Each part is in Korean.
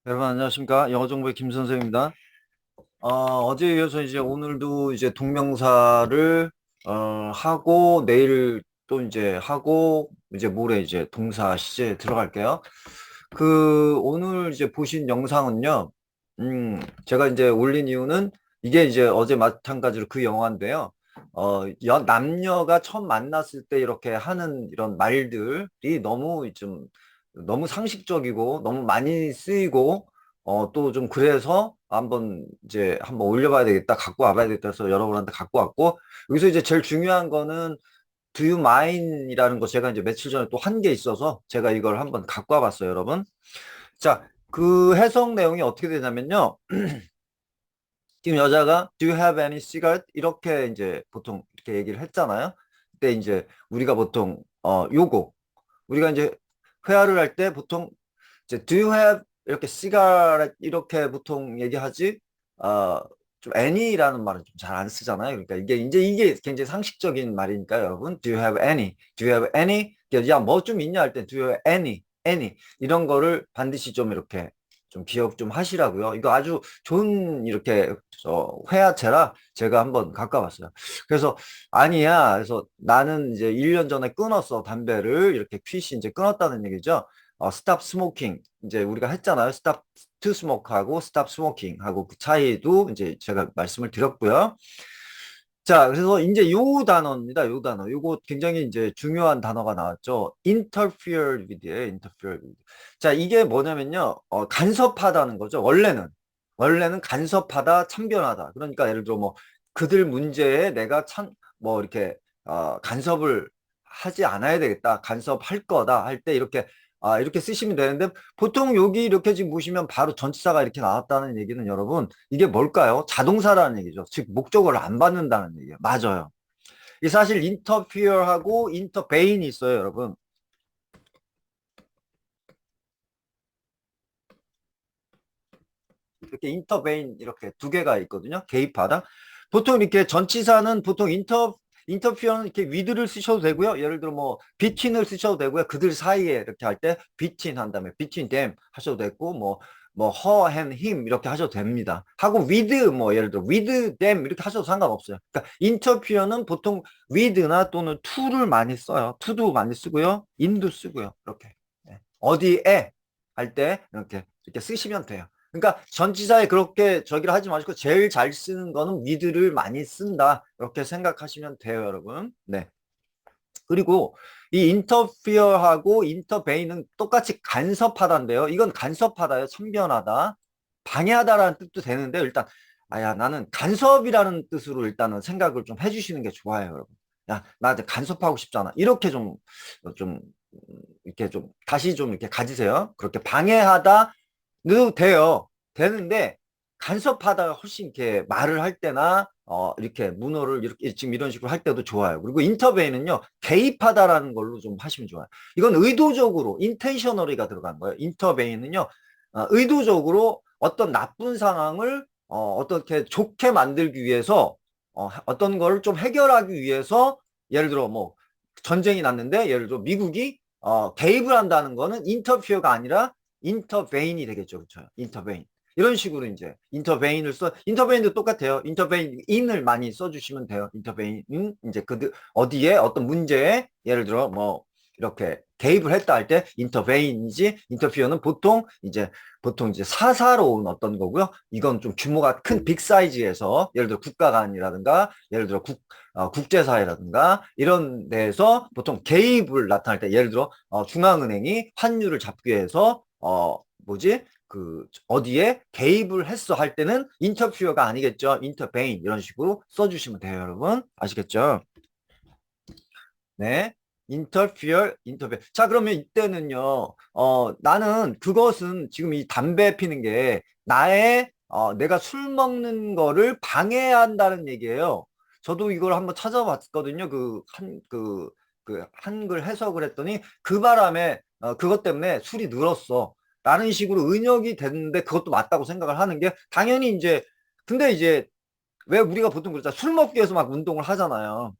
여러분 안녕하십니까? 영어정보의 김선생입니다. 어제에 이어서 이제 오늘도 이제 동명사를 하고 내일 또 이제 하고 이제 모레 이제 동사 시제에 들어갈게요. 오늘 이제 보신 영상은요. 제가 이제 올린 이유는 이게 이제 어제 마찬가지로 그 영화인데요. 남녀가 처음 만났을 때 이렇게 하는 이런 말들이 너무 상식적이고 너무 많이 쓰이고 또 좀 그래서 한번 올려봐야 되겠다, 갖고 와봐야 되겠다 해서 여러분한테 갖고 왔고, 여기서 이제 제일 중요한 거는 Do you mind이라는 거 제가 이제 며칠 전에 또 한 게 있어서 제가 이걸 한번 갖고 와봤어요, 여러분. 자, 그 해석 내용이 어떻게 되냐면요. 지금 여자가 Do you have any cigarette? 이렇게 이제 보통 이렇게 얘기를 했잖아요. 그때 이제 우리가 보통 우리가 이제 회화를 할 때 보통 이제 Do you have 이렇게 cigarette 이렇게 보통 얘기하지. 어, 좀 any라는 말은 좀 잘 안 쓰잖아요. 그러니까 이게 굉장히 상식적인 말이니까 여러분 Do you have any? Do you have any? 야, 뭐 좀 있냐 할 때 Do you have any? any 이런 거를 반드시 좀 이렇게 좀 기억 좀 하시라고요. 이거 아주 좋은 이렇게 회화체라 제가 한번 가까웠어요. 그래서 아니야. 그래서 나는 이제 1년 전에 끊었어. 담배를 이렇게 퀴시 이제 끊었다는 얘기죠. 스탑 스모킹 이제 우리가 했잖아요. 스탑 투 스모크하고 스탑 스모킹 하고 그 차이도 이제 제가 말씀을 드렸고요. 자, 그래서 이제 요 단어입니다. 요 단어. 요거 굉장히 이제 중요한 단어가 나왔죠. interfere with예요. interfere with. 자, 이게 뭐냐면요. 간섭하다는 거죠. 원래는 간섭하다, 참견하다. 그러니까 예를 들어 뭐 그들 문제에 내가 뭐 이렇게 간섭을 하지 않아야 되겠다. 간섭할 거다 할 때 이렇게 쓰시면 되는데, 보통 여기 이렇게 지금 보시면 바로 전치사가 이렇게 나왔다는 얘기는 여러분, 이게 뭘까요? 자동사라는 얘기죠. 즉, 목적어를 안 받는다는 얘기예요. 맞아요. 이 사실 interfere하고 intervene이 있어요, 여러분. 이렇게 intervene 이렇게 두 개가 있거든요. 개입하다. 보통 이렇게 전치사는 보통 interfere는 이렇게 with를 쓰셔도 되고요. 예를 들어 뭐 between을 쓰셔도 되고요. 그들 사이에 이렇게 할 때 between 한 다음에 between them 하셔도 되고 뭐 her and him 이렇게 하셔도 됩니다. 하고 with 뭐 예를 들어 with them 이렇게 하셔도 상관없어요. 그러니까 interfere는 보통 with나 또는 to를 많이 써요. to도 많이 쓰고요. in도 쓰고요. 이렇게. 네. 어디에 할 때 이렇게 쓰시면 돼요. 그러니까 전치사에 그렇게 저기를 하지 마시고 제일 잘 쓰는 거는 with를 많이 쓴다. 이렇게 생각하시면 돼요, 여러분. 네. 그리고 이 interfere하고 intervene은 똑같이 간섭하다인데요. 이건 간섭하다요. 참견하다. 방해하다라는 뜻도 되는데 일단 나는 간섭이라는 뜻으로 일단은 생각을 좀 해주시는 게 좋아요, 여러분. 야, 나 이제 간섭하고 싶잖아. 이렇게 좀 이렇게 좀 다시 좀 이렇게 가지세요. 그렇게 방해하다 도 돼요. 되는데 간섭하다가 훨씬 이렇게 말을 할 때나 이렇게 문어를 이렇게 지금 이런 식으로 할 때도 좋아요. 그리고 인터베이는요, 개입하다라는 걸로 좀 하시면 좋아요. 이건 의도적으로 인텐셔널리가 들어간 거예요. 인터베이는요, 의도적으로 어떤 나쁜 상황을 어떻게 좋게 만들기 위해서 어떤 걸 좀 해결하기 위해서, 예를 들어 뭐 전쟁이 났는데 예를 들어 미국이 개입을 한다는 거는 인터피어가 아니라 인터베인이 되겠죠. 그렇죠? 인터베인. 이런 식으로 이제 인터베인도 똑같아요. 인터베인을 많이 써주시면 돼요. 인터베인은 이제 어디에 어떤 문제에 예를 들어 뭐 이렇게 개입을 했다 할 때 인터베인이지, 인터피어는 보통 이제 사사로운 어떤 거고요. 이건 좀 규모가 큰 빅 사이즈에서 예를 들어 국가 간이라든가 예를 들어 국제사회라든가 이런 데에서 보통 개입을 나타날 때, 예를 들어 중앙은행이 환율을 잡기 위해서 어디에 개입을 했어 할 때는 인터퓨어가 아니겠죠. 인터베인 이런 식으로 써주시면 돼요, 여러분. 아시겠죠? 네. 인터베. 자, 그러면 이때는요, 나는 그것은 지금 이 담배 피는 게 내가 술 먹는 거를 방해한다는 얘기예요. 저도 이걸 한번 찾아봤거든요. 한글 해석을 했더니 그 바람에, 그것 때문에 술이 늘었어. 라는 식으로 은역이 됐는데 그것도 맞다고 생각을 하는 게 당연히 근데 이제 왜 우리가 보통 그렇잖아. 술 먹기 위해서 막 운동을 하잖아요.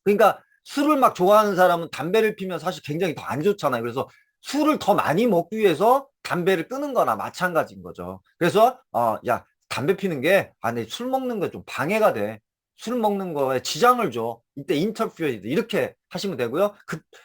그러니까 술을 막 좋아하는 사람은 담배를 피면 사실 굉장히 더 안 좋잖아요. 그래서 술을 더 많이 먹기 위해서 담배를 끊는 거나 마찬가지인 거죠. 그래서, 야, 담배 피는 게, 내 술 먹는 거 좀 방해가 돼. 술 먹는 거에 지장을 줘. 이때 interfered. 이렇게 하시면 되고요.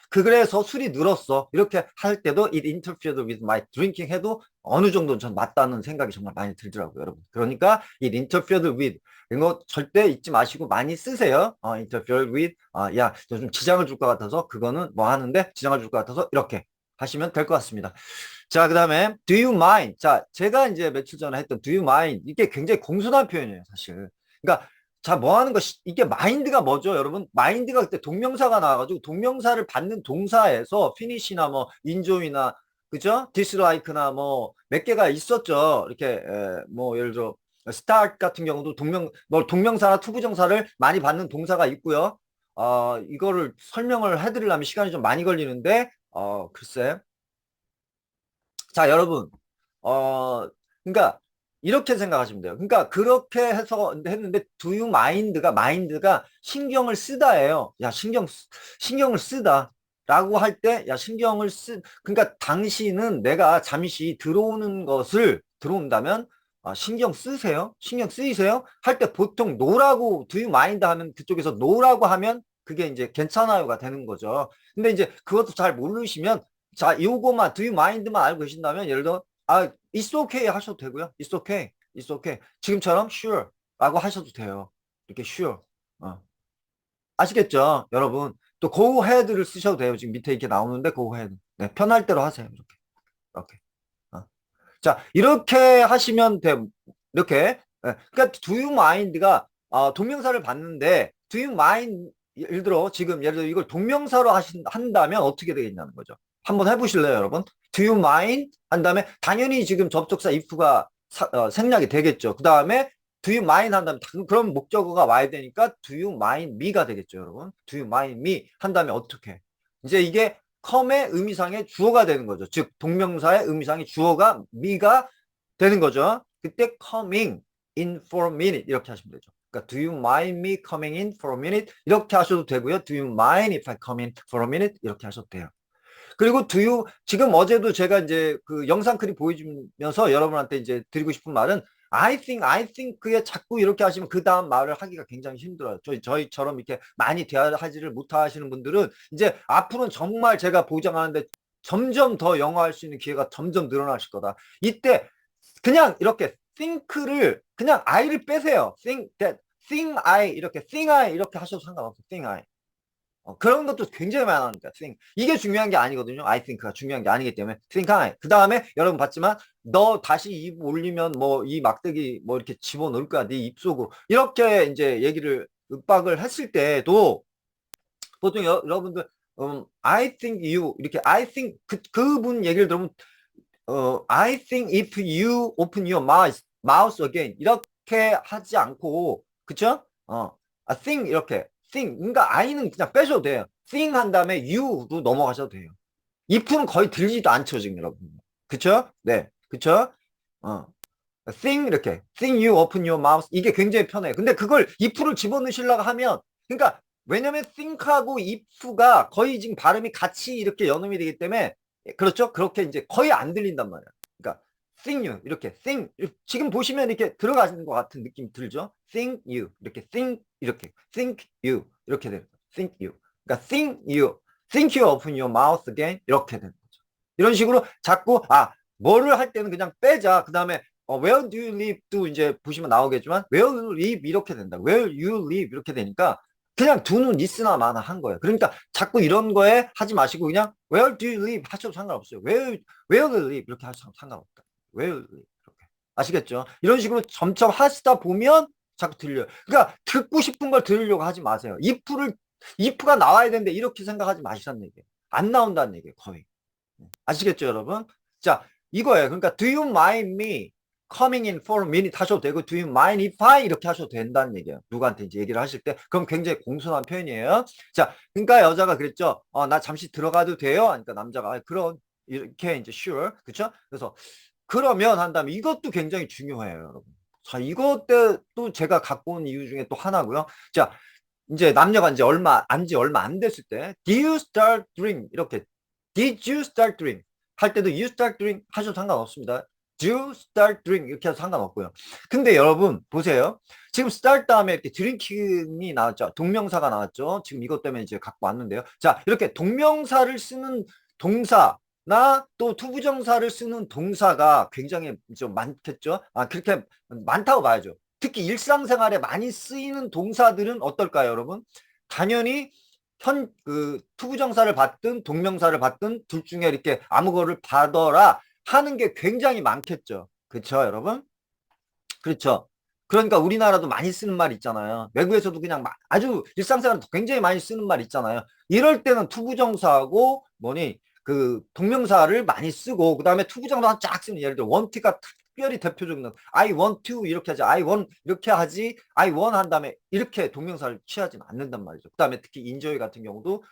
그래서 술이 늘었어. 이렇게 할 때도 it interfered with my drinking 해도 어느 정도 전 맞다는 생각이 정말 많이 들더라고요, 여러분. 그러니까 it interfered with. 이거 절대 잊지 마시고 많이 쓰세요. interfere with. 야, 좀 지장을 줄 것 같아서 그거는 뭐 하는데 지장을 줄 것 같아서 이렇게 하시면 될 것 같습니다. 자, 그 다음에 do you mind? 자, 제가 이제 며칠 전에 했던 do you mind? 이게 굉장히 공손한 표현이에요, 사실. 그러니까 자, 뭐 하는 거, 이게 마인드가 뭐죠, 여러분? 마인드가 그때 동명사가 나와가지고 동명사를 받는 동사에서 finish나 뭐 enjoy나 그죠? dislike나 뭐 몇 개가 있었죠. 이렇게 뭐 예를 들어 start 같은 경우도 동명사나 투부정사를 많이 받는 동사가 있고요. 이거를 설명을 해드리려면 시간이 좀 많이 걸리는데 글쎄. 자, 여러분, 그러니까 이렇게 생각하시면 돼요. 그러니까 그렇게 해서 했는데 do you 마인드가 신경을 쓰다예요. 야, 신경을 쓰다. 라고 할 때, 야, 그러니까 당신은 내가 잠시 들어온다면, 신경 쓰세요? 신경 쓰이세요? 할 때 보통 노라고, do you mind 하면 그쪽에서 노라고 하면 그게 이제 괜찮아요가 되는 거죠. 근데 이제 그것도 잘 모르시면 자, 요거만 do you mind만 알고 계신다면 예를 들어 it's okay 하셔도 되고요. it's okay. it's okay. 지금처럼 sure 라고 하셔도 돼요. 이렇게 sure. 아시겠죠? 여러분. 또 go ahead를 쓰셔도 돼요. 지금 밑에 이렇게 나오는데 go ahead. 네, 편할 대로 하세요. 이렇게. 이렇게. 어. 자, 이렇게 하시면 돼. 이렇게. 네. 그러니까 do you mind가 동명사를 봤는데 do you mind 예를 들어 이걸 동명사로 한다면 어떻게 되겠냐는 거죠. 한번 해보실래요, 여러분? Do you mind? 한 다음에 당연히 지금 접속사 if가 생략이 되겠죠. 그 다음에 do you mind 한 다음에 그럼 목적어가 와야 되니까 do you mind me가 되겠죠, 여러분. do you mind me 한 다음에 어떻게? 이제 이게 come의 의미상의 주어가 되는 거죠. 즉 동명사의 의미상의 주어가 me가 되는 거죠. 그때 coming in for a minute 이렇게 하시면 되죠. 그러니까 do you mind me coming in for a minute 이렇게 하셔도 되고요. do you mind if I come in for a minute 이렇게 하셔도 돼요. 그리고 지금 어제도 제가 이제 그 영상 클립 보여주면서 여러분한테 이제 드리고 싶은 말은 I think에 자꾸 이렇게 하시면 그 다음 말을 하기가 굉장히 힘들어요. 저희처럼 이렇게 많이 대화하지를 못하시는 분들은 이제 앞으로는 정말 제가 보장하는데 점점 더 영어할 수 있는 기회가 점점 늘어나실 거다. 이때 그냥 이렇게 think를 그냥 I를 빼세요. think I 이렇게 하셔도 상관없어요. think I. 그런 것도 굉장히 많으니까 think. 이게 중요한 게 아니거든요. I think가 중요한 게 아니기 때문에 think I. 그 다음에 여러분 봤지만 너 다시 입 올리면 뭐 이 막대기 뭐 이렇게 집어넣을 거야. 네 입속으로. 이렇게 이제 얘기를 윽박을 했을 때도 보통 여러분들 I think you 이렇게 I think 그분 얘기를 들으면 I think if you open your mouth again 이렇게 하지 않고 그쵸? I think 이렇게 think 그러니까 I는 그냥 빼셔도 돼요. think 한 다음에 you로 넘어가셔도 돼요. if는 거의 들리지도 않죠 지금 여러분. 그쵸? 네, 그쵸? think 이렇게 think you open your mouth 이게 굉장히 편해요. 근데 그걸 if를 집어넣으시려고 하면 그러니까 왜냐면 think하고 if가 거의 지금 발음이 같이 이렇게 연음이 되기 때문에 그렇죠? 그렇게 이제 거의 안 들린단 말이야. 그러니까 think you 이렇게 think 지금 보시면 이렇게 들어가시는 것 같은 느낌 들죠? think you 이렇게 think you 이렇게 되는 거죠. think you 그러니까 think you open your mouth again 이렇게 되는 거죠. 이런 식으로 자꾸 뭐를 할 때는 그냥 빼자. 그 다음에 where do you live도 이제 보시면 나오겠지만 where you live 이렇게 된다. where you live 이렇게 되니까 그냥 do는 is나 마나 한 거예요. 그러니까 자꾸 이런 거에 하지 마시고 그냥 where do you live 하셔도 상관없어요. where do you live 이렇게 하셔도 상관없다. where do you live 이렇게 아시겠죠? 이런 식으로 점점 하시다 보면 자꾸 들려요. 그러니까 듣고 싶은 걸 들으려고 하지 마세요. if가 나와야 되는데 이렇게 생각하지 마시라는 얘기예요. 안 나온다는 얘기예요. 거의. 아시겠죠, 여러분? 자, 이거예요. 그러니까 do you mind me coming in for a minute 하셔도 되고 do you mind if I 이렇게 하셔도 된다는 얘기예요. 누구한테 이제 얘기를 하실 때 그럼 굉장히 공손한 표현이에요. 자, 그러니까 여자가 그랬죠. 나 잠시 들어가도 돼요? 그러니까 남자가 그럼 이렇게 이제 sure. 그렇죠? 그래서 그러면 한다면 이것도 굉장히 중요해요, 여러분. 자, 이것 때도 제가 갖고 온 이유 중에 또 하나고요. 자, 이제 남녀가 이제 얼마 안 됐을 때, did you start drink? 이렇게, did you start drink? 할 때도 you start drink 하셔도 상관없습니다. do you start drink? 이렇게 해도 상관없고요. 근데 여러분, 보세요. 지금 start 다음에 이렇게 drinking이 나왔죠. 동명사가 나왔죠. 지금 이것 때문에 이제 갖고 왔는데요. 자, 이렇게 동명사를 쓰는 동사나 또 투부정사를 쓰는 동사가 굉장히 좀 많겠죠. 아, 그렇게 많다고 봐야죠. 특히 일상생활에 많이 쓰이는 동사들은 어떨까요, 여러분? 당연히 투부정사를 받든 동명사를 받든 둘 중에 이렇게 아무 거를 받아라 하는 게 굉장히 많겠죠. 그렇죠, 여러분? 그렇죠. 그러니까 우리나라도 많이 쓰는 말 있잖아요. 외국에서도 그냥 아주 일상생활에 굉장히 많이 쓰는 말 있잖아요. 이럴 때는 투부정사하고 그 동명사를 많이 쓰고 그다음에 투부정사 쫙 쓰는 예를 들어 want가 특별히 대표적인 건 I want to 이렇게 하지 I want 이렇게 하지 I want 한 다음에 이렇게 동명사를 취하지는 않는단 말이죠. 그다음에 특히 enjoy 같은 경우도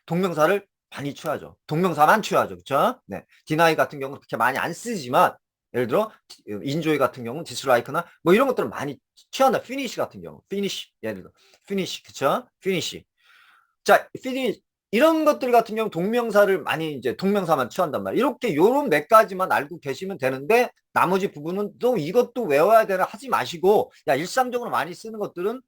동명사를 많이 취하죠. 동명사만 취하죠. 그렇죠? 네. deny 같은 경우는 그렇게 많이 안 쓰지만 예를 들어 enjoy 같은 경우는 dislike나 뭐 이런 것들을 많이 취한다. finish 같은 경우 finish 예를 들어 finish 그쵸? finish 자 finish 이런 것들 같은 경우 동명사를 많이 이제 동명사만 취한단 말이에요. 이렇게 요런 몇 가지만 알고 계시면 되는데 나머지 부분은 또 이것도 외워야 되나 하지 마시고 야 일상적으로 많이 쓰는 것들은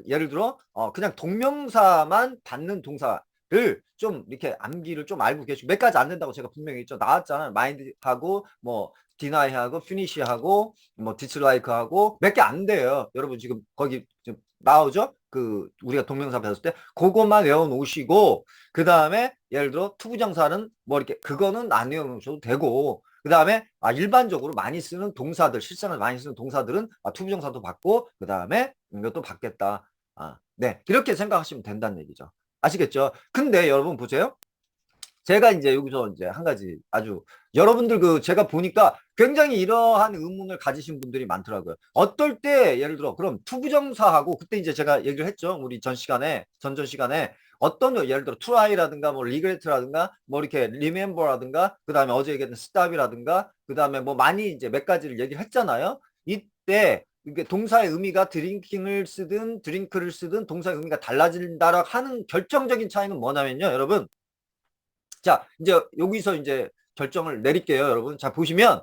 예를 들어 그냥 동명사만 받는 동사를 좀 이렇게 암기를 좀 알고 계시고 몇 가지 안 된다고 제가 분명히 했죠. 나왔잖아요. mind하고 뭐 디나이하고 피니시하고 뭐 디slike하고 몇 개 안 돼요. 여러분 지금 거기 지금 나오죠? 그 우리가 동명사 배웠을 때 그것만 외워놓으시고 그 다음에 예를 들어 투부정사는 뭐 이렇게 그거는 안 외워놓으셔도 되고 그 다음에 일반적으로 많이 쓰는 동사들 실생활 많이 쓰는 동사들은 투부정사도 받고 그 다음에 이것도 받겠다. 네 이렇게 생각하시면 된다는 얘기죠. 아시겠죠? 근데 여러분 보세요. 제가 이제 여기서 이제 한 가지 아주 여러분들 제가 보니까 굉장히 이러한 의문을 가지신 분들이 많더라고요. 어떨 때 예를 들어 그럼 투부정사하고 그때 이제 제가 얘기를 했죠. 우리 전전 시간에 어떤 예를 들어 try라든가 뭐 regret라든가 뭐 이렇게 remember라든가 그다음에 어제 얘기했던 stop이라든가 그다음에 뭐 많이 이제 몇 가지를 얘기를 했잖아요. 이때 이게 동사의 의미가 드링킹을 쓰든 드링크를 쓰든 동사의 의미가 달라진다라 하는 결정적인 차이는 뭐냐면요, 여러분. 자, 이제 여기서 이제 결정을 내릴게요, 여러분. 자, 보시면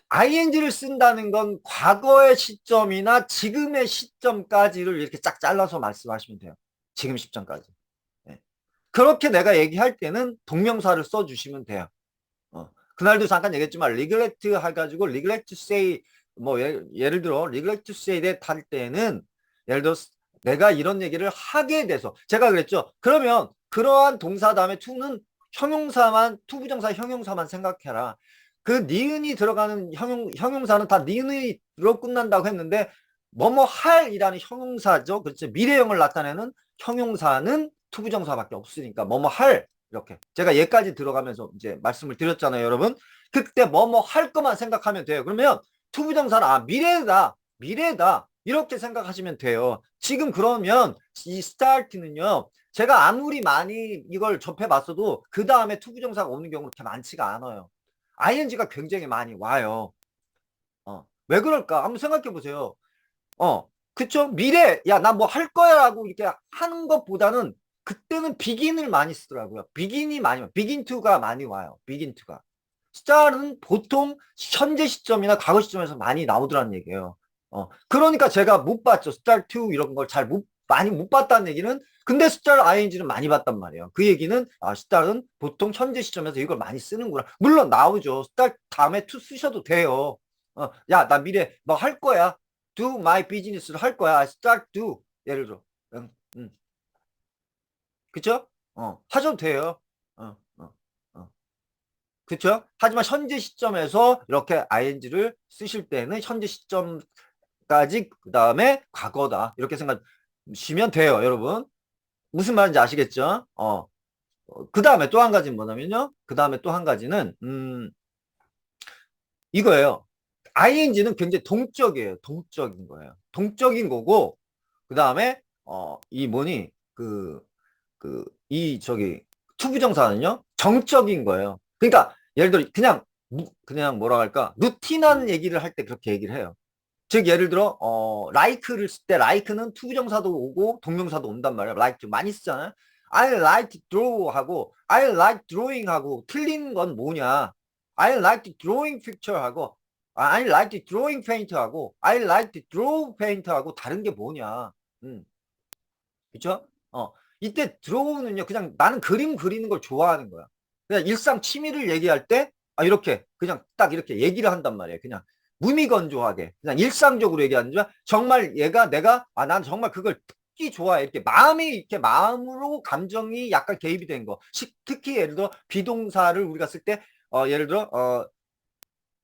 ing를 쓴다는 건 과거의 시점이나 지금의 시점까지를 이렇게 쫙 잘라서 말씀하시면 돼요. 지금 시점까지. 네. 그렇게 내가 얘기할 때는 동명사를 써주시면 돼요. 그날도 잠깐 얘기했지만 regret 해가지고 regret to say 뭐 예를 들어 regret to say that 할 때는 예를 들어 내가 이런 얘기를 하게 돼서 제가 그랬죠. 그러면 그러한 동사 다음에 to는 투부정사 형용사만 생각해라. 그 니은이 들어가는 형용사는 다 니은으로 끝난다고 했는데 뭐뭐 할이라는 형용사죠. 그렇죠. 미래형을 나타내는 형용사는 투부정사밖에 없으니까 뭐뭐 할 이렇게 제가 얘까지 들어가면서 이제 말씀을 드렸잖아요, 여러분. 그때 뭐뭐 할 것만 생각하면 돼요. 그러면 투부정사는 미래다 이렇게 생각하시면 돼요. 지금 그러면 이 start는요. 제가 아무리 많이 이걸 접해봤어도 그 다음에 투부정사가 오는 경우는 그렇게 많지가 않아요. ing가 굉장히 많이 와요. 왜 그럴까? 한번 생각해 보세요. 그쵸? 미래, 야, 나 뭐 할 거야 라고 이렇게 하는 것보다는 그때는 begin을 많이 쓰더라고요. begin to가 많이 와요. begin to가. star은 보통 현재 시점이나 과거 시점에서 많이 나오더라는 얘기예요. 그러니까 제가 못 봤죠. start to 이런 걸 많이 못 봤다는 얘기는 근데 start ing는 많이 봤단 말이에요. 그 얘기는 star은 보통 현재 시점에서 이걸 많이 쓰는구나. 물론 나오죠. start 다음에 to 쓰셔도 돼요. 야, 나 미래 뭐 할 거야. do my business를 할 거야. start do. 예를 들어. 응, 응. 그쵸? 하셔도 돼요. 어, 어, 어. 그쵸? 하지만 현재 시점에서 이렇게 ing를 쓰실 때는 현재 시점까지 그 다음에 과거다. 이렇게 생각하시면 돼요, 여러분. 무슨 말인지 아시겠죠? 그 다음에 또 한 가지는 뭐냐면요. 그 다음에 또 한 가지는, 이거예요. ing는 굉장히 동적이에요. 동적인 거예요. 동적인 거고, 그 다음에, 이 뭐니, 투부정사는요, 정적인 거예요. 그러니까, 예를 들어, 그냥 뭐라 할까, 루틴한 얘기를 할 때 그렇게 얘기를 해요. 즉 예를 들어 like를 쓸 때 like는 투부정사도 오고 동명사도 온단 말이야. like 좀 많이 쓰잖아요. I like to draw 하고 I like drawing 하고 틀린 건 뭐냐? I like to drawing picture 하고 I like to drawing paint 하고 I like to draw paint 하고 다른 게 뭐냐? 그쵸? 이때 draw는요 그냥 나는 그림 그리는 걸 좋아하는 거야. 그냥 일상 취미를 얘기할 때 이렇게 그냥 딱 이렇게 얘기를 한단 말이에요. 그냥 무미건조하게 그냥 일상적으로 얘기하는 줄 정말 내가 난 정말 그걸 특히 좋아해. 이렇게 마음이 이렇게 마음으로 감정이 약간 개입이 된 거. 특히 예를 들어 비동사를 우리가 쓸 때 예를 들어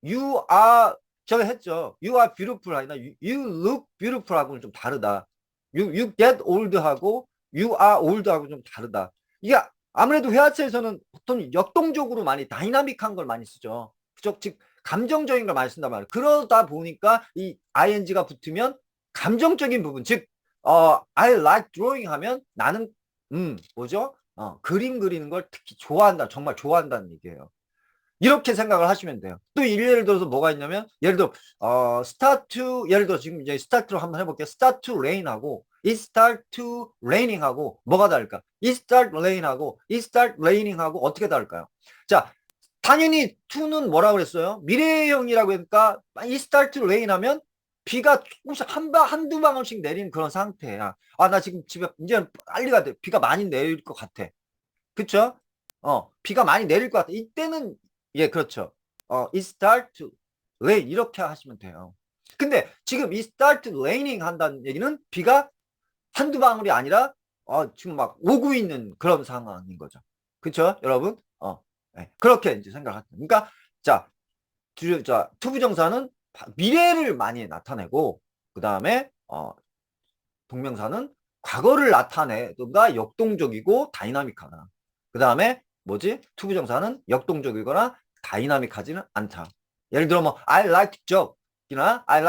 you are 저거 했죠. You are beautiful 아니라 you look beautiful 하고는 좀 다르다. You get old 하고 you are old 하고 좀 다르다. 이게 아무래도 회화체에서는 보통 역동적으로 많이 다이나믹한 걸 많이 쓰죠. 그죠? 즉 감정적인 걸 많이 쓴단 말이에요. 그러다 보니까 이 ing가 붙으면 감정적인 부분, 즉 I like drawing 하면 나는 뭐죠? 그림 그리는 걸 특히 좋아한다. 정말 좋아한다는 얘기예요. 이렇게 생각을 하시면 돼요. 또 예를 들어서 뭐가 있냐면 예를 들어 start to 예를 들어 지금 이제 start로 한번 해볼게요. start to rain하고 it start to raining하고 뭐가 다를까? it start rain하고 it start raining하고 어떻게 다를까요? 자, 당연히 to는 뭐라 그랬어요? 미래형이라고 하니까 it start to rain하면 비가 조금씩 한두 방울씩 내리는 그런 상태야. 나 지금 집에 이제 빨리 가야 돼. 비가 많이 내릴 것 같아. 그쵸? 비가 많이 내릴 것 같아. 이때는 예, 그렇죠. it start to rain 이렇게 하시면 돼요. 근데 지금 it start raining 한다는 얘기는 비가 한두 방울이 아니라 지금 막 오고 있는 그런 상황인 거죠. 그렇죠, 여러분? 네. 그렇게 이제 생각합니다. 그러니까 자, 투부정사는 미래를 많이 나타내고 그 다음에 동명사는 과거를 나타내든가 역동적이고 다이나믹하다. 그 다음에 뭐지? 투부정사는 역동적이거나 다이나믹하지는 않다. 예를 들어 뭐 I like jog이나 I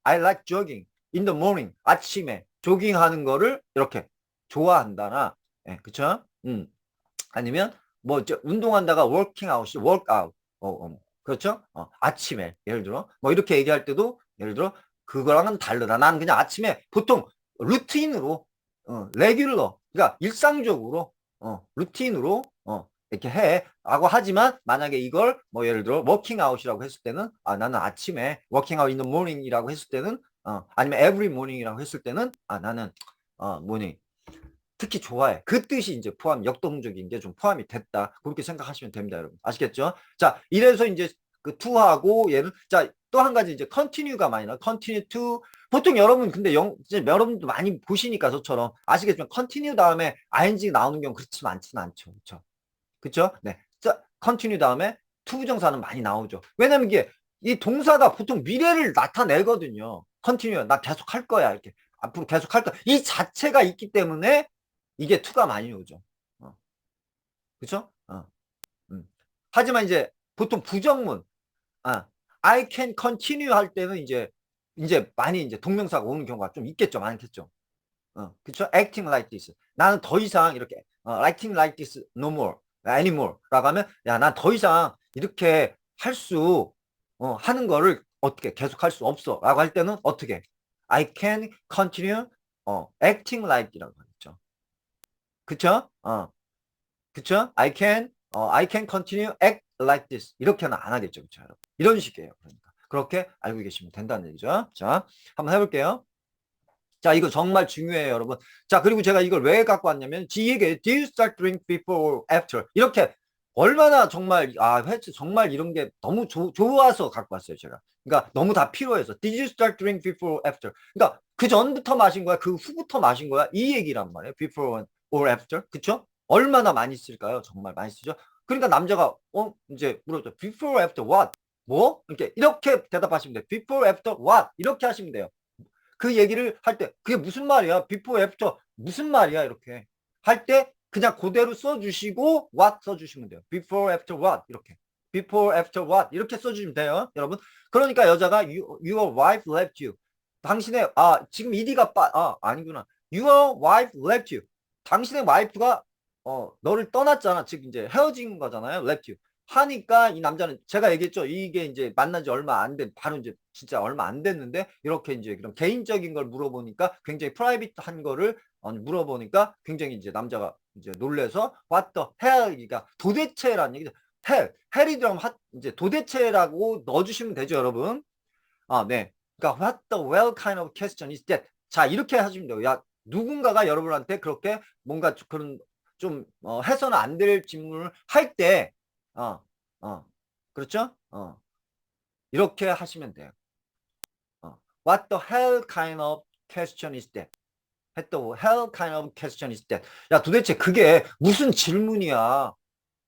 like jogging in the morning. 아침에 조깅하는 거를 이렇게 좋아한다나, 예, 그쵸? 아니면 뭐 운동한다가 working out이 workout. 그렇죠? 아침에 예를 들어 뭐 이렇게 얘기할 때도 예를 들어 그거랑은 다르다. 나는 그냥 아침에 보통 루틴으로 레귤러 그러니까 일상적으로 루틴으로 이렇게 해 라고 하지만 만약에 이걸 뭐 예를 들어 워킹 아웃이라고 했을 때는 나는 아침에 워킹 아웃 in the morning이라고 했을 때는 아니면 every morning이라고 했을 때는 나는 뭐니 특히 좋아해. 그 뜻이 이제 역동적인 게 좀 포함이 됐다. 그렇게 생각하시면 됩니다, 여러분. 아시겠죠? 자, 이래서 이제 그 to하고 얘는 자, 또 한 가지 이제 continue가 많이 나와. continue to 보통 여러분 근데 이제 여러분도 많이 보시니까 저처럼 아시겠지만 continue 다음에 ing 나오는 경우 그렇지 많지는 않죠. 그렇죠? 그렇죠? 네. 자, continue 다음에 to 부정사는 많이 나오죠. 왜냐면 이게 이 동사가 보통 미래를 나타내거든요. continue 나 계속 할 거야 이렇게 앞으로 계속 할 거야. 이 자체가 있기 때문에 이게 to가 많이 오죠. 그쵸? 하지만 이제 보통 부정문, I can continue 할 때는 이제 많이 이제 동명사가 오는 경우가 좀 있겠죠. 많겠죠. 그쵸? acting like this. 나는 더 이상 이렇게, acting like this no more, anymore. 라고 하면, 야, 난 더 이상 이렇게 하는 거를 어떻게 계속 할 수 없어. 라고 할 때는 어떻게? I can continue, acting like 이라고 하겠죠. 그쵸? 그쵸? I can continue act like this. 이렇게는 안 하겠죠. 그쵸? 여러분? 이런 식이에요. 그러니까. 그렇게 알고 계시면 된다는 얘기죠. 자, 한번 해볼게요. 자, 이거 정말 중요해요, 여러분. 자, 그리고 제가 이걸 왜 갖고 왔냐면, 지에게 do you start drink before or after? 이렇게 얼마나 정말, 정말 이런 게 너무 좋아서 갖고 왔어요, 제가. 그러니까 너무 다 필요해서. Did you start drink before or after? 그러니까 그 전부터 마신 거야? 그 후부터 마신 거야? 이 얘기란 말이에요. before or after. 그쵸? 얼마나 많이 쓸까요? 정말 많이 쓰죠? 그러니까 남자가, 이제 물어죠. before or after what? 뭐? 이렇게 대답하시면 돼요. before, after what? 이렇게 하시면 돼요. 그 얘기를 할 때 그게 무슨 말이야? before, after 무슨 말이야? 이렇게 할 때 그냥 그대로 써주시고 what 써주시면 돼요. before, after what 이렇게 before, after what 이렇게 써주시면 돼요, 여러분. 그러니까 여자가 your wife left you. 당신의 지금 ed가 아니구나. your wife left you. 당신의 와이프가 너를 떠났잖아. 즉 이제 헤어진 거잖아요. left you. 하니까 이 남자는 제가 얘기했죠. 이게 이제 만난 지 얼마 안 된, 바로 이제 진짜 얼마 안 됐는데 이렇게 이제 그런 개인적인 걸 물어보니까 굉장히 프라이빗한 거를 물어보니까 굉장히 이제 남자가 이제 놀래서 what the hell, 그러니까 도대체라는 얘기죠. hell, hell이라면 이제 도대체라고 넣어주시면 되죠, 여러분. 아, 네. 그러니까 what the well kind of question is that? 자, 이렇게 하시면 돼요. 야, 누군가가 여러분한테 그렇게 뭔가 그런 좀 해서는 안 될 질문을 할 때, 어, 그렇죠? 이렇게 하시면 돼요. What the hell kind of question is that? What the hell kind of question is that? 야, 도대체 그게 무슨 질문이야?